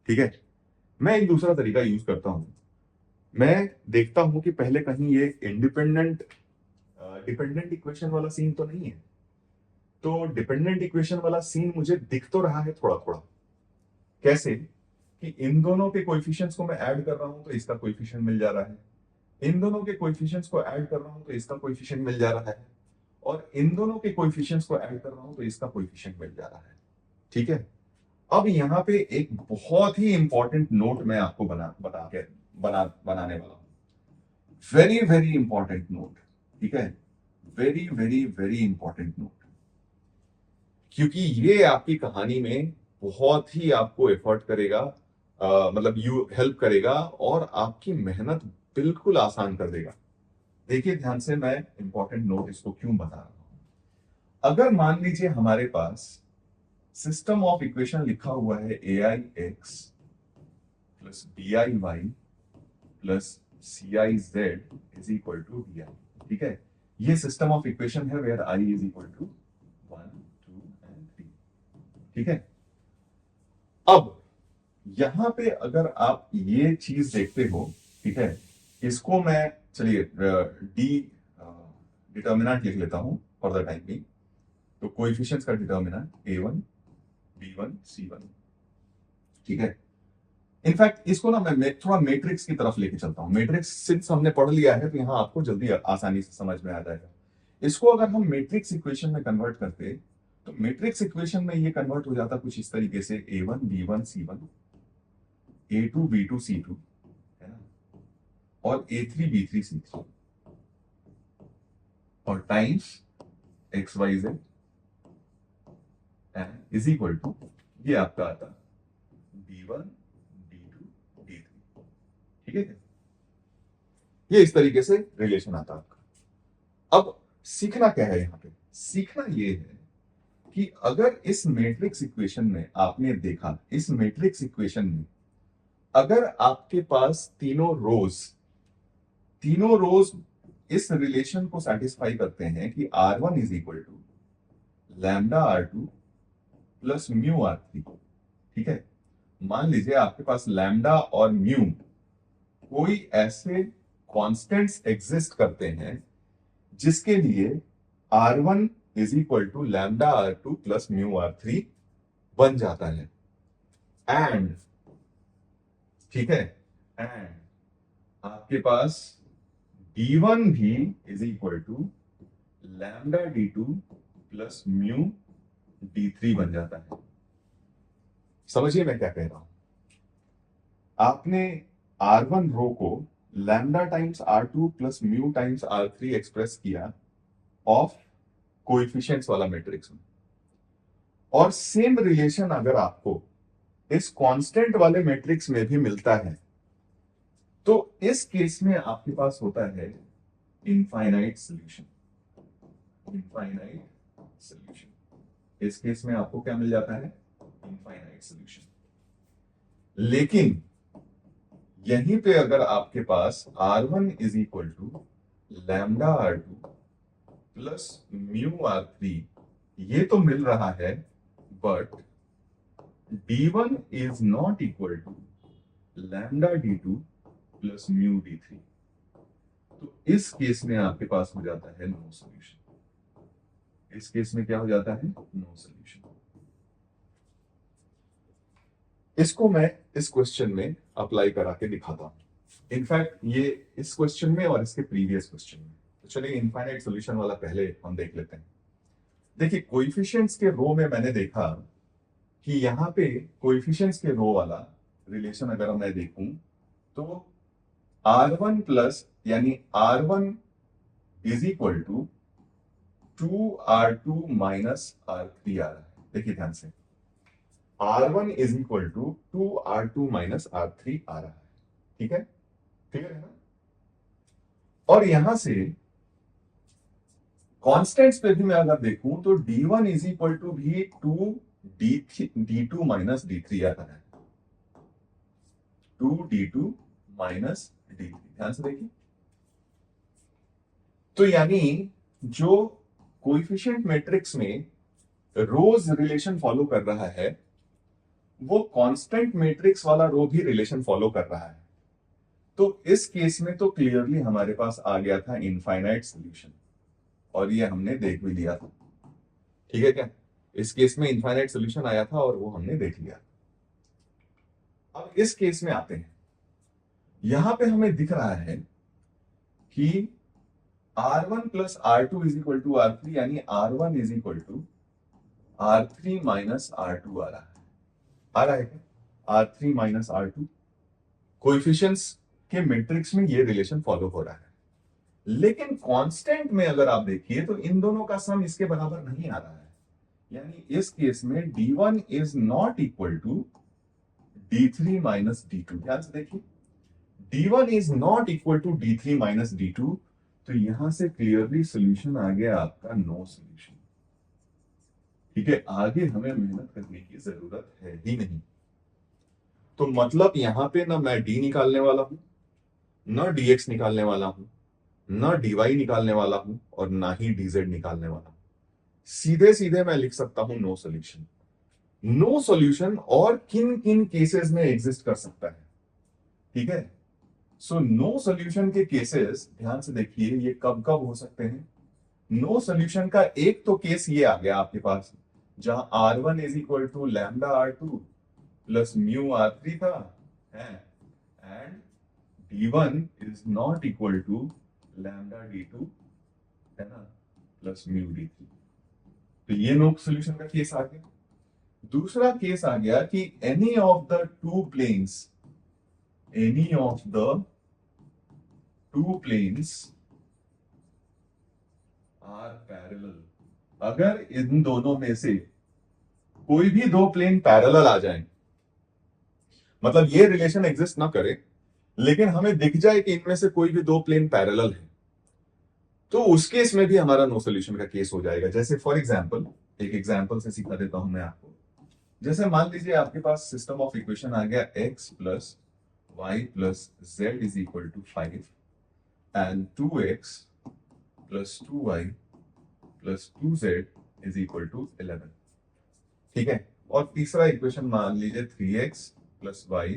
ठीक है, मैं एक दूसरा तरीका यूज करता हूं, मैं देखता हूं कि पहले कहीं ये इंडिपेंडेंट डिपेंडेंट इक्वेशन वाला सीन तो नहीं है। तो डिपेंडेंट इक्वेशन वाला सीन मुझे दिख तो रहा है थोड़ा थोड़ा। कैसे कि इन दोनों के कोएफिशिएंट्स को मैं ऐड कर रहा हूं तो इसका कोएफिशिएंट मिल जा रहा है, इन दोनों के कोएफिशिएंट्स को ऐड कर रहा हूं तो इसका कोएफिशिएंट मिल जा रहा है, और इन दोनों के कोएफिशिएंट्स को ऐड कर रहा हूं तो इसका कोएफिशिएंट मिल जा रहा है। ठीक है, अब यहाँ पे एक बहुत ही इंपॉर्टेंट नोट मैं आपको बनाने वाला हूं। Very very important note. ठीक है, very very very important note, क्योंकि ये आपकी कहानी में बहुत ही आपको एफर्ट करेगा, मतलब यू हेल्प करेगा और आपकी मेहनत बिल्कुल आसान कर देगा। देखिए ध्यान से, मैं इंपॉर्टेंट नोट इसको क्यों बता रहा हूं। अगर मान लीजिए हमारे पास सिस्टम ऑफ इक्वेशन लिखा हुआ है aix plus biy plus ciz is equal to di। ठीक है, ये सिस्टम ऑफ इक्वेशन है where i is equal to 1 2 and 3। ठीक है, अब यहां पे अगर आप ये चीज देखते हो, ठीक है, इसको मैं चलिए डी डिटर्मिनेंट लिख लेता हूं फॉर द टाइम बिंग। तो कोएफिशिएंट्स का डिटर्मिनेंट a1 b1 c1। ठीक है, इनफैक्ट इसको ना मैं थोड़ा मैट्रिक्स की तरफ लेके चलता हूं। मैट्रिक्स सिंस हमने पढ़ लिया है तो यहां आपको जल्दी आसानी से समझ में आ जाएगा। इसको अगर हम मैट्रिक्स इक्वेशन में कन्वर्ट करते, तो मैट्रिक्स इक्वेशन में ये कन्वर्ट हो जाता कुछ इस तरीके से a1 b1 c1, a2 b2 c2, है ना, और a3 b3 c3 और times xyz is equal to ये आपका आता b1 b2 b3। ठीक है, ये इस तरीके से रिलेशन आता आपका। अब सीखना क्या है यहां पे? सीखना ये है कि अगर इस मैट्रिक्स इक्वेशन में आपने देखा, इस मैट्रिक्स इक्वेशन में अगर आपके पास तीनों रोज तीनों रोज इस रिलेशन को सेटिस्फाई करते हैं कि R1 is equal to lambda R2 plus mu R3। ठीक है, मान लीजिए आपके पास लैम्डा और म्यू कोई ऐसे कॉन्स्टेंट्स एग्जिस्ट करते हैं जिसके लिए R1 is equal to lambda R2 plus mu R3 बन जाता है। एंड ठीक है, एंड आपके पास D1 भी is equal to lambda D2 plus mu D3 बन जाता है। समझिए मैं क्या कह रहा हूं। आपने R1 रो को lambda times R2 plus mu times R3 express किया ऑफ कोएफिशिएंट्स वाला मैट्रिक्स में, और सेम रिलेशन अगर आपको इस कांस्टेंट वाले मैट्रिक्स में भी मिलता है तो इस केस में आपके पास होता है इनफाइनाइट सॉल्यूशन। इनफाइनाइट सॉल्यूशन, इस केस में आपको क्या मिल जाता है? Infinite solution. लेकिन यहीं पे अगर आपके पास R1 is equal to lambda R2 plus mu R3 ये तो मिल रहा है, but D1 is not equal to lambda D2 plus mu D3, तो इस केस में आपके पास हो जाता है नो सॉल्यूशन। इस केस में क्या हो जाता है? No solution. इसको मैं इस क्वेश्चन में अप्लाई करा के दिखाता हूं। इनफैक्ट ये इस क्वेश्चन में और इसके प्रीवियस क्वेश्चन में। तो चलिए इनफाइनाइट सॉल्यूशन वाला पहले हम देख लेते हैं। देखिए कोएफिशिएंट्स के रो में मैंने देखा कि यहां पे कोएफिशिएंट्स के रो वाला रिलेशन अगर मैं देखूं तो R1 प्लस यानी R1 is equal to 2R2 minus R3 आ रहा है। देखिए ध्यान से, R1 is equal to 2R2 minus R3 आ रहा है। ठीक है, क्लियर है ना? और यहां से कांस्टेंट्स पे भी मैं अगर देखूं तो D1 इज इक्वल टू भी 2D2 माइनस D3 आता है। 2D2 माइनस D3, ध्यान से देखिए। तो यानी जो कोएफिशिएंट मैट्रिक्स में रोज रिलेशन फॉलो कर रहा है वो कांस्टेंट मैट्रिक्स वाला रो भी रिलेशन फॉलो कर रहा है। तो इस केस में तो क्लियरली हमारे पास आ गया था इनफाइनाइट सॉल्यूशन, और ये हमने देख भी लिया था। ठीक है क्या? इस केस में इनफाइनाइट सॉल्यूशन आया था और वो हमने देख लिया। अब इस केस में आते हैं। यहां पे हमें दिख रहा है कि R1 plus R2 is equal to R3, यानी R1 is equal to R3 minus R2 आ रहा है। आ रहा है क्या? R3 माइनस R2 कोएफिशिएंट्स के मैट्रिक्स में ये रिलेशन फॉलो हो रहा है। लेकिन कांस्टेंट में अगर आप देखिए तो इन दोनों का सम इसके बराबर नहीं आ रहा है। यानी इस केस में D1 is not equal to D3 minus D2। ध्यान से देखिए, D1 is not equal to D3 minus D2, तो यहां से क्लियरली सॉल्यूशन आ गया आपका नो सॉल्यूशन। ठीक है, आगे हमें मेहनत करने की जरूरत है ही नहीं। तो मतलब यहां पे ना मैं D निकालने वाला हूं, ना DX निकालने वाला हूं, ना DY निकालने वाला हूं, और ना ही DZ निकालने वाला हूं। सीधे सीधे मैं लिख सकता हूं नो सॉल्यूशन। नो सॉल्यूशन और किन किन केसेस में एग्जिस्ट कर सकता है? ठीक है, सो नो सॉल्यूशन के केसेस ध्यान से देखिए ये कब कब हो सकते हैं। नो सॉल्यूशन का एक तो केस ये आ गया आपके पास जहां R1 is equal to lambda R2 plus mu R3 था, and D1 is not equal to lambda D2, है ना, प्लस म्यू D3। तो ये नो सॉल्यूशन का केस आ गया। दूसरा केस आ गया कि any of the two planes are parallel. अगर इन दोनों में से कोई भी दो प्लेन पैरेलल आ जाए, मतलब ये रिलेशन एग्जिस्ट ना करे लेकिन हमें दिख जाए कि इनमें से कोई भी दो प्लेन पैरेलल है, तो उस केस में भी हमारा नो सॉल्यूशन का केस हो जाएगा। जैसे फॉर एग्जांपल, एक एग्जांपल से सिखा देता हूं मैं आपको। जैसे मान लीजिए आपके पास सिस्टम ऑफ इक्वेशन आ गया x plus y plus z is equal to 5, and 2x plus 2y plus 2z is equal to 11। ठीक है, और तीसरा इक्वेशन मान लीजिए 3x plus y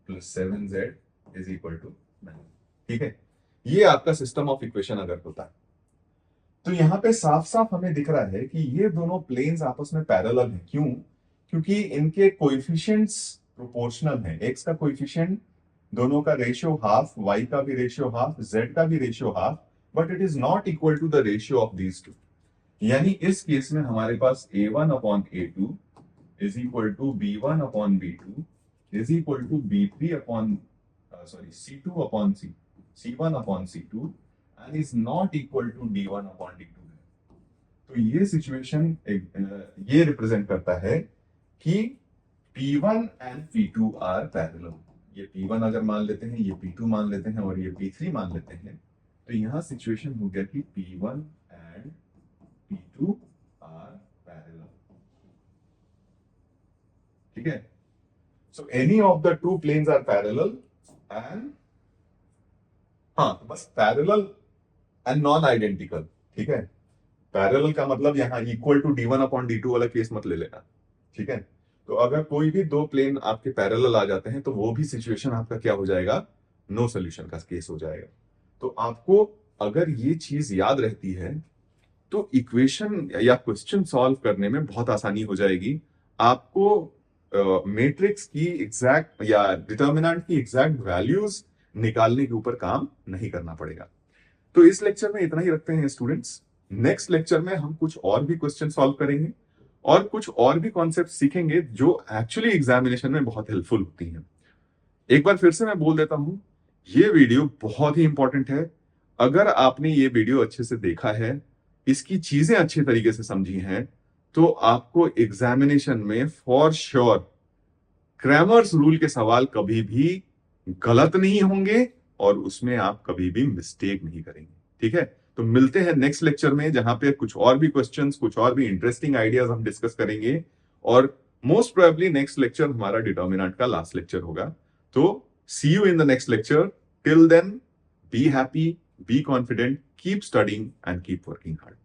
plus 7z is equal to 9। ठीक है, ये आपका सिस्टम ऑफ इक्वेशन अगर होता है तो यहां पे साफ साफ हमें दिख रहा है कि ये दोनों प्लेन्स आपस में पैरेलल हैं। क्यों? क्योंकि इनके कोएफिशिएंट्स प्रोपोर्शनल हैं। x का कोएफिशिएंट दोनों का रेशियो हाफ, y का भी रेशियो हाफ, z का भी ratio half, but it is not equal to the ratio of these two. यानी इस केस में हमारे पास a1 upon a2 is equal to b1 upon b2 is equal to b3 upon c2 upon c1 upon c2 and is not equal to d1 upon d2 है। तो ये सिचुएशन ये रिप्रेजेंट करता है कि p1 and p2 are parallel. ये p1 अगर मान लेते हैं, ये p2 मान लेते हैं और ये p3 मान लेते हैं, तो यहां सिचुएशन हो गया कि p1 and p2 are parallel. ठीक है, so any of the two planes are parallel and हाँ, बस पैरेलल एंड नॉन आइडेंटिकल। ठीक है, पैरेलल का मतलब यहां equal to d1 upon d2 वाला केस मत ले लेना। ठीक है, तो अगर कोई भी दो प्लेन आपके पैरेलल आ जाते हैं तो वो भी सिचुएशन आपका क्या हो जाएगा? नो सॉल्यूशन का केस हो जाएगा। तो आपको अगर ये चीज याद रहती है तो इक्वेशन या क्वेश्चन सॉल्व करने में बहुत आसानी हो जाएगी। आपको मैट्रिक्स की एग्जैक्ट या डिटर्मिनेंट की एग्जैक्ट वैल्यूज निकालने के ऊपर काम नहीं करना पड़ेगा। तो इस लेक्चर में इतना ही रखते हैं स्टूडेंट्स। नेक्स्ट लेक्चर में हम कुछ और भी क्वेश्चन सॉल्व करेंगे और कुछ और भी कॉन्सेप्ट सीखेंगे जो एक्चुअली एग्जामिनेशन में बहुत हेल्पफुल होती हैं। एक बार फिर से मैं बोल देता हूं, ये वीडियो बहुत ही इंपॉर्टेंट है। अगर आपने ये वीडियो अच्छे से देखा है, इसकी चीजें अच्छे तरीके से समझी हैं, तो आपको एग्जामिनेशन में फॉर श्योर क्रैमर्स रूल के सवाल कभी भी गलत नहीं होंगे और उसमें आप कभी भी मिस्टेक नहीं करेंगे। ठीक है, तो मिलते हैं नेक्स्ट लेक्चर में, जहां पे कुछ और भी क्वेश्चंस, कुछ और भी इंटरेस्टिंग आइडियाज हम डिस्कस करेंगे और मोस्ट प्रोबेबली नेक्स्ट लेक्चर हमारा डिटर्मिनेंट का लास्ट लेक्चर होगा। तो see you in the next lecture. Till then, be happy, be confident, keep studying and keep working hard.